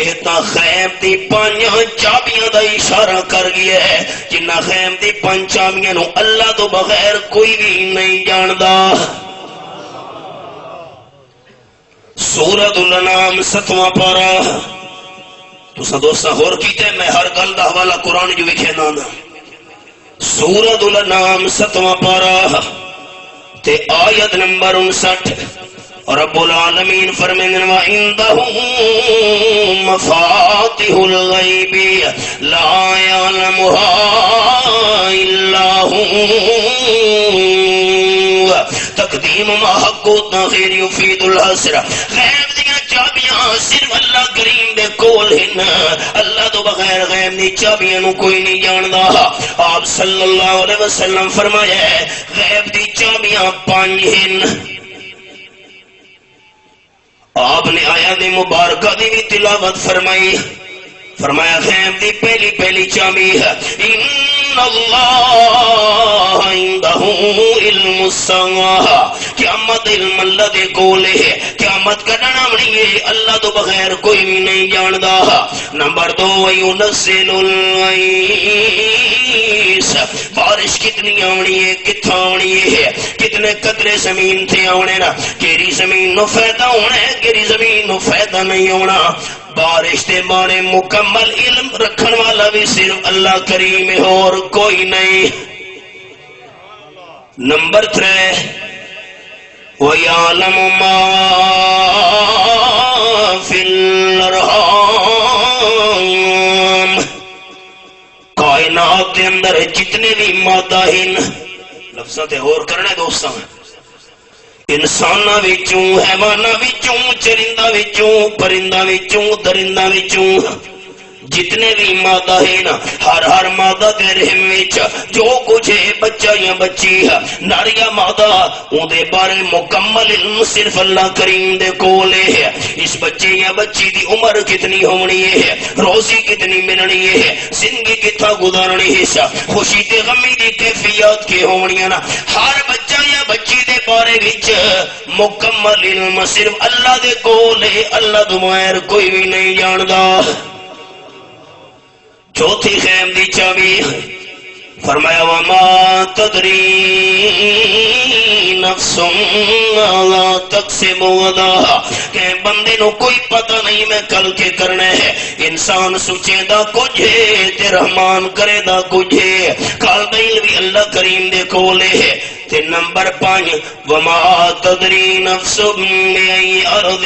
اے تا غیب دی 5 چابیاں دا اشارہ کر گیا ہے جنہ غیب دی 5 چابیاں نو اللہ تو بغیر کوئی بھی نہیں جاندا۔ سورۃ الانعام 7واں پارہ تساں دوستاں غور کیتے میں ہر گل دا حوالہ قرآن جو لکھے نا سورۃ الانعام 7واں پارہ تے آیت نمبر 59 رب العالمین فرمائیں وَعِندَهُ مَفَاتِحُ الْغَيْبِ لَا يَعْلَمُهَا إِلَّا هُوَ تقدیم ما حق و تاخیر یفید الحسر غیب دیا چابیاں صرف اللہ کریم دے کول ہن اللہ تو بغیر غیب دی چابیاں نو کوئی نہیں جاندا۔ آپ صلی اللہ علیہ وسلم فرمایا ہے غیب دی چابیاں 5 ہن۔ آپ نے آیات مبارکہ دی بھی تلاوت فرمائی فرمایا غیب دی پہلی چابی ہے ان اللہ عندہ علم الساعہ قیامت علم اللہ دے کولے ہے قیامت کا نامنی ہے اللہ تو بغیر کوئی بھی نہیں جاندا۔ نمبر 2 وَيُنَزِّلُ الْغَيْثَ بارش کتنی آونی ہے کتھا آونی ہے کتنے قطرے زمین تھے آونے نا کیری زمین نو فائدہ ہونا ہے کیری زمین نو فائدہ نہیں ہونا بارش دے بارے مکمل علم رکھن والا بھی صرف اللہ کریم ہے اور کوئی نہیں۔ نمبر 3 وَيَعْلَمُ مَا فِي الْأَرْحَامِ کائنات کے اندر جتنے بھی مادہ ہن لفظاں تے غور کرنے دوستاں انساناں وچوں حیواناں وچوں چرنداں وچوں پرنداں وچوں درنداں وچوں جتنے بھی مادہ ہیں ہر مادہ دے رحم وچ جو کچھ ہے بچہ یا بچی ہے نر یا مادہ اون دے بارے مکمل علم صرف اللہ کریم دے کول ہے۔ اس بچے یا بچی دی عمر کتنی ہونی ہے روزی کتنی ملنی ہے زندگی کتنا گزارنی ہے خوشی تے غمی دی کیفیات کی ہونی نا ہر بچہ یا بچی دے بارے وچ مکمل علم صرف اللہ دے کول ہے اللہ تو بغیر کوئی بھی نہیں جاندا۔ چوتھی خیم دی چابی فرمایا وما تدری نفس ماذا تکسب غدا کہ بندے نو کوئی پتہ نہیں میں کل کے کرنا ہے انسان سوچے دا کچھ ہے تے رحمان کرے دا کچھ ہے کل دا علم بھی اللہ کریم دے کولے ہے۔ تے نمبر 5 وما تدری نفس بأي ارض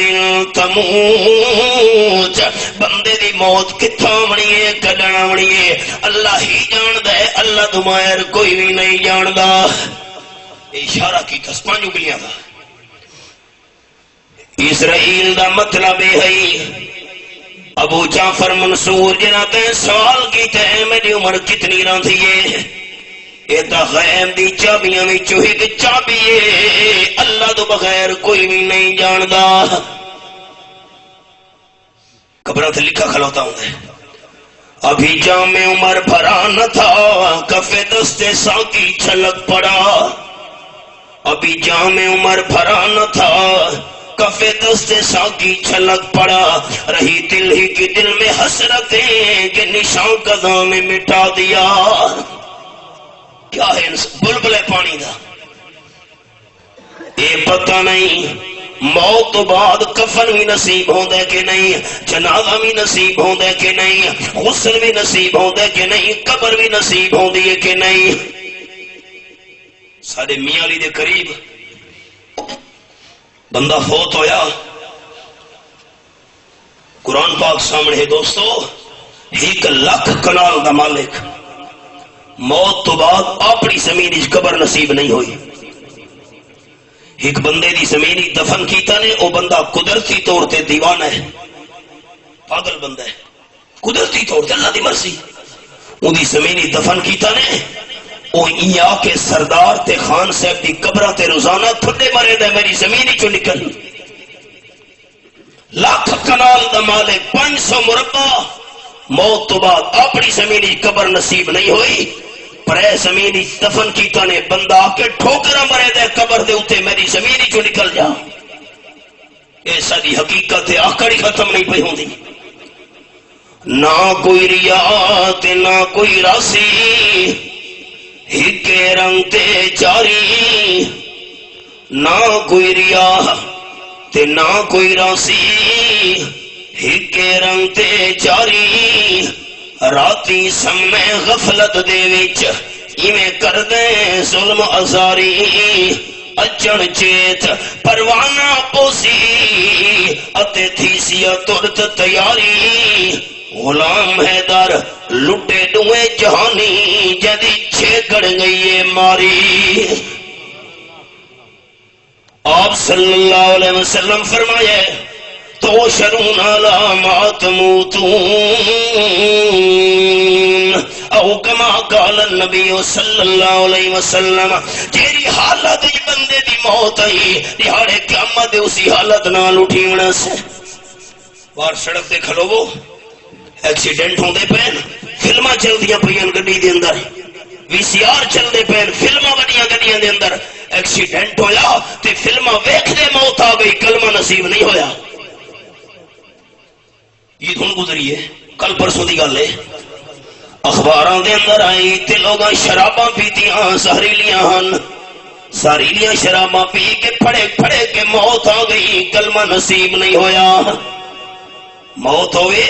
تموت بندے دی موت کتھاں ہونی ہے کدھاں ہونی ہے اللہ ہی جاندا ہے اللہ تو بغیر کوئی بھی نہیں جاندا۔ اشارہ کی 5 انگلیاں دا اسرائیل دا مطلب ہے ابو جعفر منصور جنہاں تے سوال کیتے ہیں میری عمر کتنی راندھی ہے یہ تا غیب دی چابیاں وچوں ایک چابی ہے اللہ تو بغیر کوئی بھی نہیں جاندا۔ قبراں تے لکھا کھلوتا ہوندا ہے ابھی جام عمر بھرا نہ تھا کفے دستے ساقی چھلک پڑا، ابھی جام عمر بھرا نہ تھا کفے دستے ساقی چھلک پڑا، رہی دل ہی کی دل میں حسرتیں کہ نشان قضا میں مٹا دیا۔ کیا ہے بلبلے پانی دا، یہ پتہ نہیں موت تو بعد کفن بھی نصیب ہوندے کہ نہیں، جنازہ بھی نصیب ہوندے کہ نہیں، غسل بھی نصیب ہوندے کہ نہیں، قبر بھی نصیب ہوندی ہے کہ نہیں۔ سارے میاں علی دے قریب بندہ فوت ہویا، قرآن پاک سامنے ہے دوستو، 1,00,000 کنال دا مالک، موت تو بعد اپنی زمین قبر نصیب نہیں ہوئی۔ ایک بندے دی زمینی دفن کیتا نے، او بندہ قدرتی طور تے دیوانہ ہے، پاگل بندہ ہے، قدرتی طور تے اللہ دی مرضی اون دی زمینی دفن کیتا نے، او ایا کے سردار تے خان صاحب دی قبراں تے روزانہ تھڈے مرے دے میری زمینی چوں نکل، 1,00,000 کنال دا مالک، 500 مربع، موت تو بعد اپنی زمینی قبر نصیب نہیں ہوئی، پرے زمینی دفن کیتا نے، بندہ آ کے ٹھوکرا مرے دے قبر دے اتے میری زمینی چوں نکل جا۔ اے ساری حقیقت آکڑی ختم نہیں پئی ہوندی، نہ کوئی ریا تے نہ کوئی راسی، ہکے رنگ تے جاری، نہ کوئی ریا تے نہ کوئی راسی، ہکے رنگ تے جاری، راتی سمے غفلت دے وچ ایویں کر دے ظلم ازاری، اچن چیت پروانہ پوسی اتے تھی سیا ترت تیاری، غلام حیدر لٹے ڈوئے جہانی جدی چھیکڑ گئی ماری۔ آپ صلی اللہ علیہ وسلم فرمائے تو شرون علامات موتون او کما قال النبی صلی اللہ علیہ وسلم، جیری حالت بندے دی موت آئی دیہاڑے قیامت اسی حالت نال اٹھی ہونا سے۔ بار سڑک تے کھلوو، ایکسیڈنٹ ہوندے پین، فلماں چل دیاں پئیاں گڈی دے اندر، VCR چل دے پین، فلماں بڑیاں گڈیاں دے اندر، ایکسیڈنٹ ہویا تے فلماں ویکھ دے موت آ گئی، کلمہ نصیب نہیں ہویا۔ عید ہن گزری ہے، کل پرسوں دی گل ہے، اخباراں دے اندر آئی تے لوگاں شراباں پیتیاں زہریلیاں ہن، زہریلیاں شراباں پی کے پھڑے پھڑے کے موت آ گئی، کلمہ نصیب نہیں ہویا۔ موت ہوئے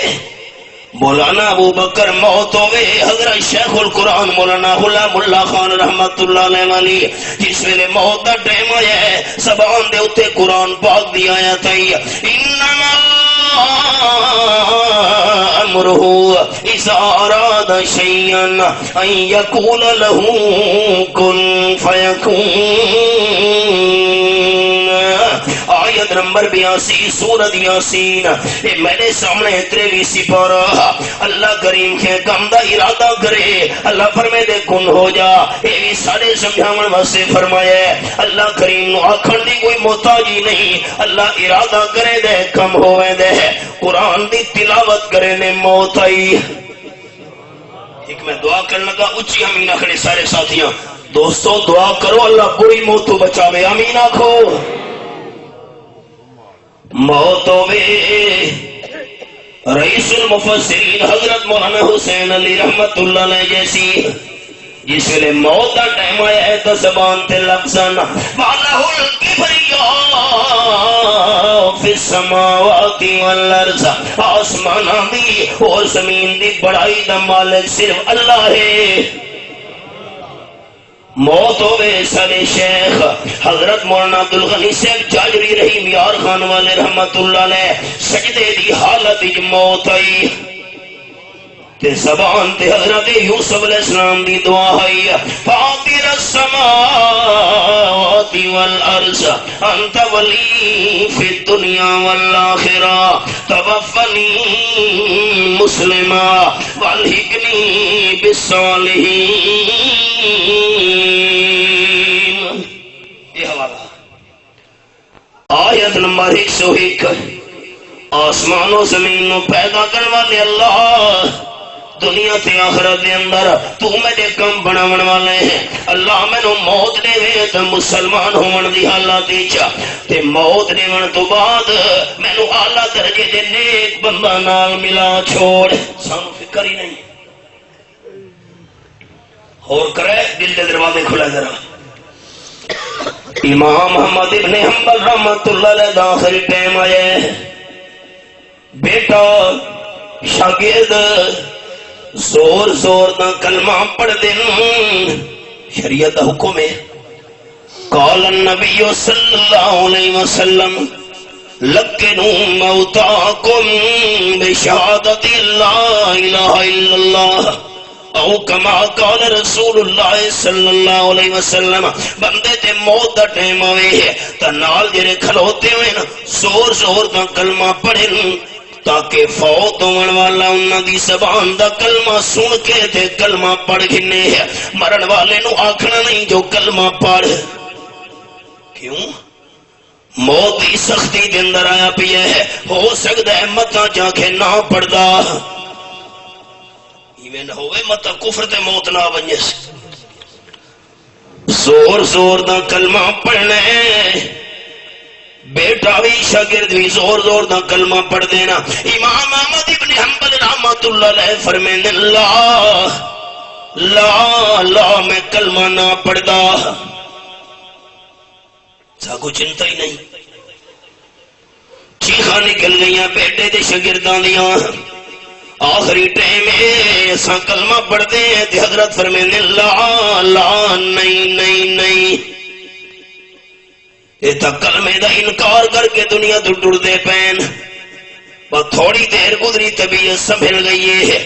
مولانا ابو بکر، موت ہوئے حضرت شیخ القرآن مولانا غلام اللہ خان رحمت اللہ علیہ والی، جس ویلے موت دا ٹائم آیا ہے زبان دے اوتے قرآن پاک دی آیت آئی، انما امرہ اذا اراد شیئا ان یقول له کن فیکون۔ آیت نمبر 82 سورۃ یاسین، میرے سامنے 23 سپارہ، اللہ کریم کے کم دا ارادہ کرے، اللہ فرمے دے کن ہو جا، یہ بھی سارے سمجھاون واسطے فرمایا ہے، اللہ کریم نو آکھن دی کوئی محتاجی نہیں، اللہ ارادہ کرے دے کم ہوئے دے، قرآن دی تلاوت کرے نے موت آئی۔ ایک میں دعا کرنے لگا، اچھی امین آخر سارے ساتھیاں، دوستو دعا کرو اللہ بری موت تو بچاوے، امین آخو۔ موت ہوئے رئیس المفسرین حضرت مولانا حسین علی رحمت اللہ علیہ جیسی، جس ویلے موت کا ٹائم آیا ہے تو زبان تے لفظاً وَلَهُ الْكِبْرِيَاءُ فِي السَّمَاوَاتِ وَالْأَرْضِ، آسماناں دی اور زمین دی بڑائی دا مالک صرف اللہ ہے۔ موت ہوئے سارے شیخ حضرت مولانا عبدالغنی صاحب جاجری رحیم یار خان والے رحمت اللہ علیہ، سجدے دی حالت وچ موت آئی تے زبان تے حضرت یوسف علیہ السلام دی دعا آئی، فاطر السماوات والارض انت ولی فی الدنیا والآخرہ توفنی مسلما والحقنی بالصالحین۔ یہ حوالہ آیت نمبر 101، آسمان و زمین نو پیدا کرنے والے اللہ دنیا تے آخرت دے اندر تو میرے کم بناون والے ہیں اللہ مینوں موت دے وے تے مسلمان ہون دی حالت وچ تے موت دیون تو بعد مینوں اعلی درجے دے نیک بندہ نال ملا چھوڑ سانو فکر ہی نہیں اور کرے دل دے دروازے کھلا ذرا امام محمد ابن حنبل رحمت اللہ علیہ دا آخری ٹائم آئے بیٹا شاگرد زور زور دا کلمہ پڑھ دین شریعت دا حکم ہے قال النبی صلی اللہ علیہ وسلم لکنوا موتاکم بشہادت لا الہ الا اللہ او کما قال رسول اللہ صلی اللہ علیہ وسلم بندے تے موت دا ٹائم آوے تا نال جڑے کھلوتے ہوئے نا زور زور دا کلمہ پڑھن تاکہ فوت ہون والا انہاں دی زبان دا کلمہ سن کے تے کلمہ پڑھ گھنے مرن والے نو آکھنا نہیں جو کلمہ پڑھ کیوں موت دی سختی دے اندر آیا پیا ہے ہو سکتا ہے متا جا کے نہ پڑھدا ایویں ہوئے متا کفر تے موت نہ بنجے زور زور دا کلمہ پڑھنے بیٹا بھی شاگرد بھی زور زور دا کلمہ پڑھ دینا امام احمد ابن حنبل رحمت اللہ علیہ فرمائیں لا لا لا میں کلمہ نہ پڑھدا ساکو چنتا ہی نہیں چیخاں نکل گئیاں بیٹے دے شاگرداں دیاں آخری ٹائم ایسا کلمہ پڑھتے ہیں تے حضرت فرمائیں لا لا نہیں نہیں نہیں یہ تا کلمے دا انکار کر کے دنیا تو ٹر دے پین بس تھوڑی دیر گزری طبیعت سنبھل گئی ہے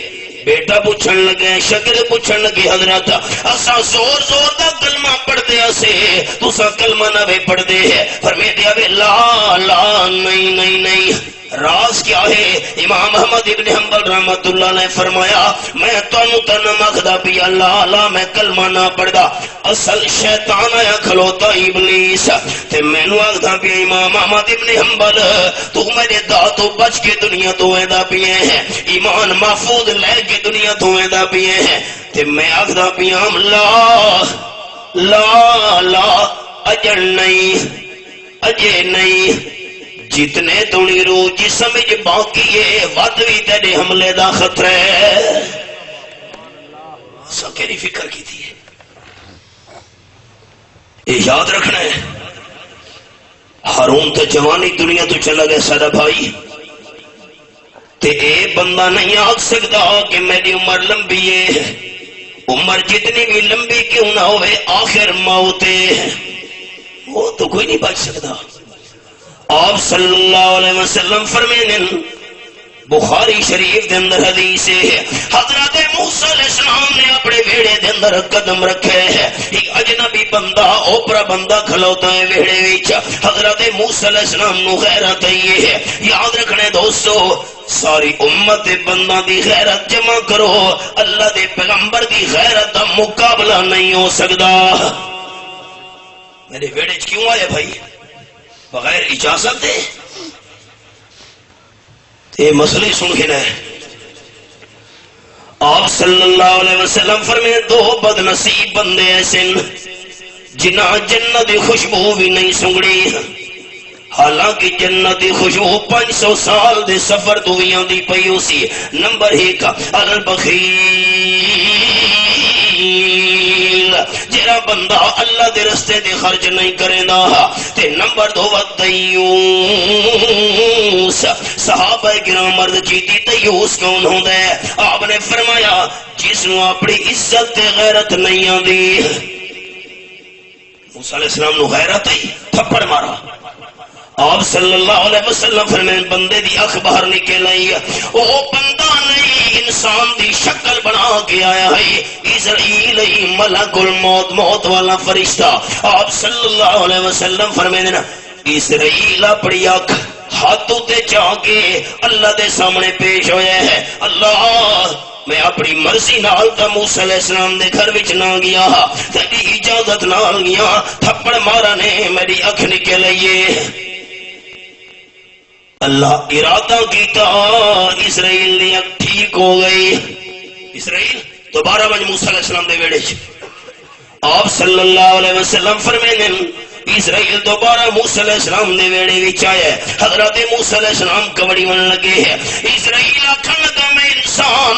بیٹا پوچھن لگے شاگرد پوچھن لگے حضرت اسا زور زور دا کلمہ پڑھ دے اسے تسا کلمہ نہ وے پڑھ دے فرمائے دیا وے لا لا نہیں نہیں نہیں راز کیا ہے امام احمد ابن حنبل رحمت اللہ نے فرمایا میں تانوں تن مخدا پیا لا لا میں کلمہ نہ پڑھدا اصل شیطان آیا کھلوتا ابلیس تے مینوں آکھدا پیا امام احمد ابن حنبل تو میرے داتوں بچ کے دنیا تو ویندا پیے ہیں ایمان محفوظ لے کے دنیا تو ویندا پیے ہیں تے میں آکھدا پیا لا لا لا اجل نہیں اجے نہیں جتنے تونی روح جسم وچ باقی ہے ود وی تیرے حملے دا خطرہ ہے سا کیڑی فکر کیتی ہے یہ یاد رکھنا ہے ہارون تو جوانی دنیا تو چلا گیا سارا بھائی تے اے بندہ نہیں آگ سکتا کہ میری عمر لمبی ہے عمر جتنی بھی لمبی کیوں نہ ہوئے آخر موت ہے وہ تو کوئی نہیں بچ سکتا آپ صلی اللہ علیہ وسلم فرمائیں بخاری شریف دے اندر حدیث ہے حضرت موسیٰ علیہ السلام نے اپنے ویڑے دے اندر قدم رکھے ہے ایک اجنبی بندہ اوپرا بندہ کھلوتا ہے ویڑے وچ حضرت موسیٰ علیہ السلام نو غیرت یہ ہے یاد رکھنے دوستو ساری امت بندہ دی غیرت جمع کرو اللہ دے پیغمبر دی غیرت دا مقابلہ نہیں ہو سکتا میرے ویڑے کیوں آئے بھائی بغیر اجازت دے یہ مسئلے سن کے رہے آپ صلی اللہ علیہ وسلم فرمائے دو بد نصیب بندے ایسے جنہ جنت خوشبو بھی نہیں سنگڑی حالانکہ جنت خوشبو 500 سال دے سفر تو بھی آندی پئی اسی نمبر 1 البخیل جیرا بندہ اللہ دے رستے دے خرچ نہیں کرے نا تے نمبر 2 دیوس صحابہ کرام مرد جیتی دیوس کون ہوندا ہے آپ نے فرمایا جس نو اپنی عزت تے غیرت نہیں آندی موسیٰ علیہ السلام نو غیرت آئی تھپڑ مارا آپ صلی اللہ علیہ وسلم فرمائیں بندے دی اکھ باہر نکل آئی وہ بندہ نہیں انسان دی شکل بنا کے آیا ہے اسرائیل ملک الموت موت والا فرشتہ آپ صلی اللہ علیہ وسلم فرمائیں اسرائیل اپنی اکھ ہاتھوں تے چاہ کے اللہ دے سامنے پیش ہوئے ہے اللہ میں اپنی مرضی نال تا موسیٰ علیہ السلام دے گھر وچ نہ گیا تیری اجازت نال گیا تھپڑ مارا نے میری اکھ نکل آئیے اللہ ارادہ کیتا اسرائیل نے ٹھیک ہو گئی اسرائیل دوبارہ وج موسیٰ علیہ السلام دے ویڑے آپ صلی اللہ علیہ وسلم فرمینے اسرائیل دوبارہ موسیٰ علیہ السلام دے ویڑے وچ آیا حضرت موسیٰ علیہ السلام کبڑی من لگے ہے اسرائیل آکھن لگا میں انسان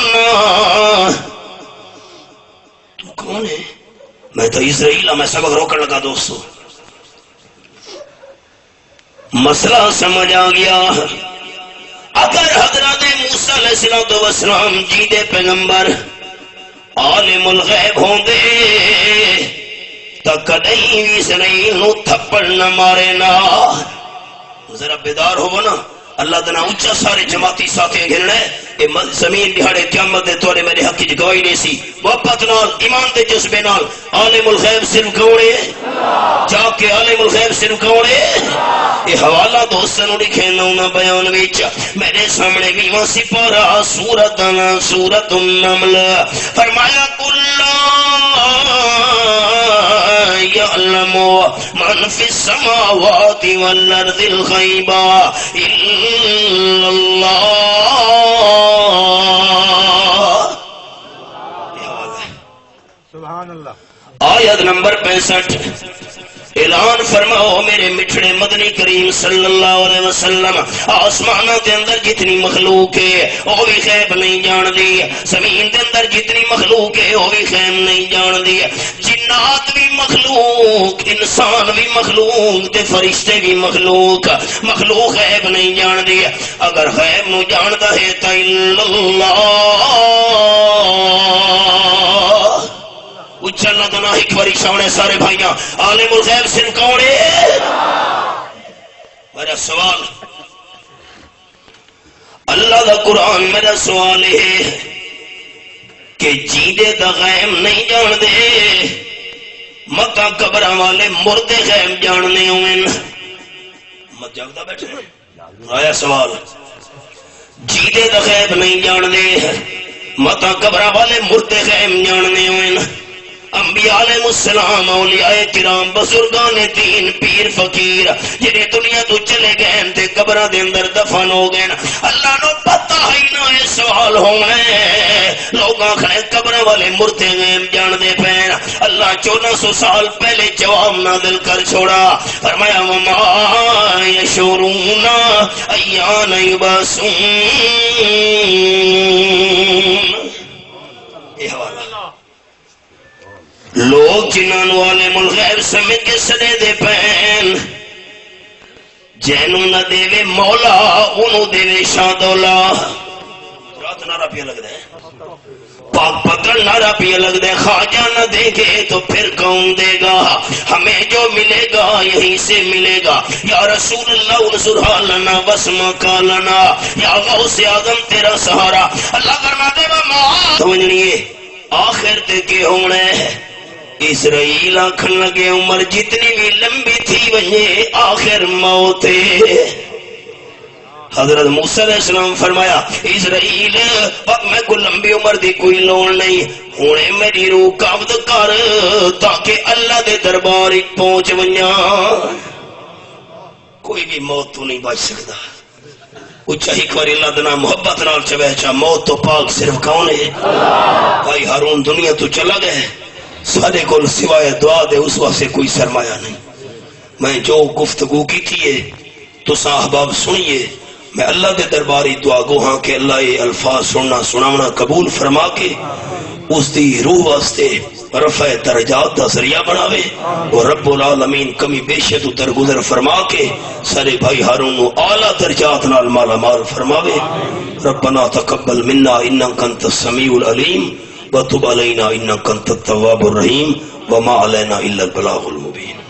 تو کون ہے میں تو اسرائیل میں سبق روکن لگا دوستو مسئلہ سمجھ آ گیا اگر حضرت موسیٰ علیہ السلام جی دے پیغمبر عالم الغیب ہوں دے تو کدیں اسرائیل نو تھپڑ نہ مارے نا ذرا بیدار ہو نا اللہ دنا اونچا سارے جماعتی ساتھیں گھرنا ہے کہ زمین دہاڑے قیامت دے توڑے میرے حق کی گواہی نہیں سی محبت نال ایمان دے جذبے نال عالم الغیب صرف کوڑے جا کے عالم الغیب صرف کوڑے یہ حوالہ دوستوں لکھے نہ بیان وچ میرے سامنے 20واں سپارہ سورۃ النمل فرمایا يعلم من في السماوات والأرض الغيب إلا الله سبحان اللہ آیت نمبر 65 اعلان فرماؤ میرے مٹھڑے مدنی کریم صلی اللہ علیہ وسلم آسمانہ دے اندر جتنی مخلوق ہے وہ بھی غیب نہیں جان دی زمین دے اندر جتنی مخلوق ہے وہ بھی غیب نہیں جان دی جنات بھی مخلوق انسان بھی مخلوق تے فرشتے بھی مخلوق غیب نہیں جان دی اگر غیب نو جاندا ہے تا اللہ اچھلنا دنا ایک باری سامنے سارے بھائیاں عالم الغیب صرف کون ہے میرا سوال اللہ دا قرآن میرا سوال ہے کہ جیدے دا غیب نہیں جان دے مکہ قبرہ والے مردے غیب جاننے ہوئے مت جاگتا بیٹھے آیا سوال جیدے دا غیب نہیں جان دے مکہ قبرہ والے مردے غیب جاننے ہوئے انبیاء علیہ السلام اولیاء کرام بزرگان دین پیر فقیر جنہیں دنیا تو چلے گئے تے قبرہ دے اندر دفن ہو گئے اللہ نو پتہ ہی نہ یہ سوال ہونے لوگ آخر قبرہ والے مرتے غیب جان دے پین اللہ 1400 سال پہلے جواب نازل کر چھوڑا فرمایا وما یشعرون ایان یبعثون یہ حوالہ لوگ جنہوں عالم الغیب سمجھ کے سڑے دے پین جینوں نہ دے وے مولا انہوں دے وے شاہ دولا رات نارا پیا لگ دے پاک پکڑ نارا پیا لگ دے خواجہ نہ دے گے تو پھر کون دے گا ہمیں جو ملے گا یہیں سے ملے گا یا رسول اللہ انصر حالنا وسما کالنا یا غوث اعظم تیرا سہارا اللہ فرما دے وما سمجھنیے آخر تے کے ہونے اسرائیل آکھن لگے عمر جتنی بھی لمبی تھی وجہ آخر موت ہے حضرت موسیٰ علیہ السلام فرمایا اسرائیل اب میں کو لمبی عمر دی کوئی لوڑ نہیں ہونے میری روح قبض کر تاکہ اللہ دے دربار پہنچ ونیا کوئی بھی موت تو نہیں بچ سکتا اچھا ایک بار اللہ دنا محبت نال چوہچا موت تو پاک صرف کون ہے بھائی ہارون دنیا تو چلا گئے سارے کو سوائے دعا دے اس واسطے کوئی سرمایہ نہیں میں جو گفتگو کی تھی تو احباب سنیے میں اللہ دے درباری دعا گو ہاں کہ اللہ یہ الفاظ سننا سناونا قبول فرما کے اس دی روح واسطے رفع درجات دا ذریعہ بناوے اور رب العالمین کمی بیشے تو درگزر فرما کے سارے بھائی ہارون اعلیٰ درجات نال مالا مال فرماوے ربنا تقبل منا انک انت السمیع العلیم وتب علینا انک انت التواب الرحیم وما علینا الا البلاغ المبین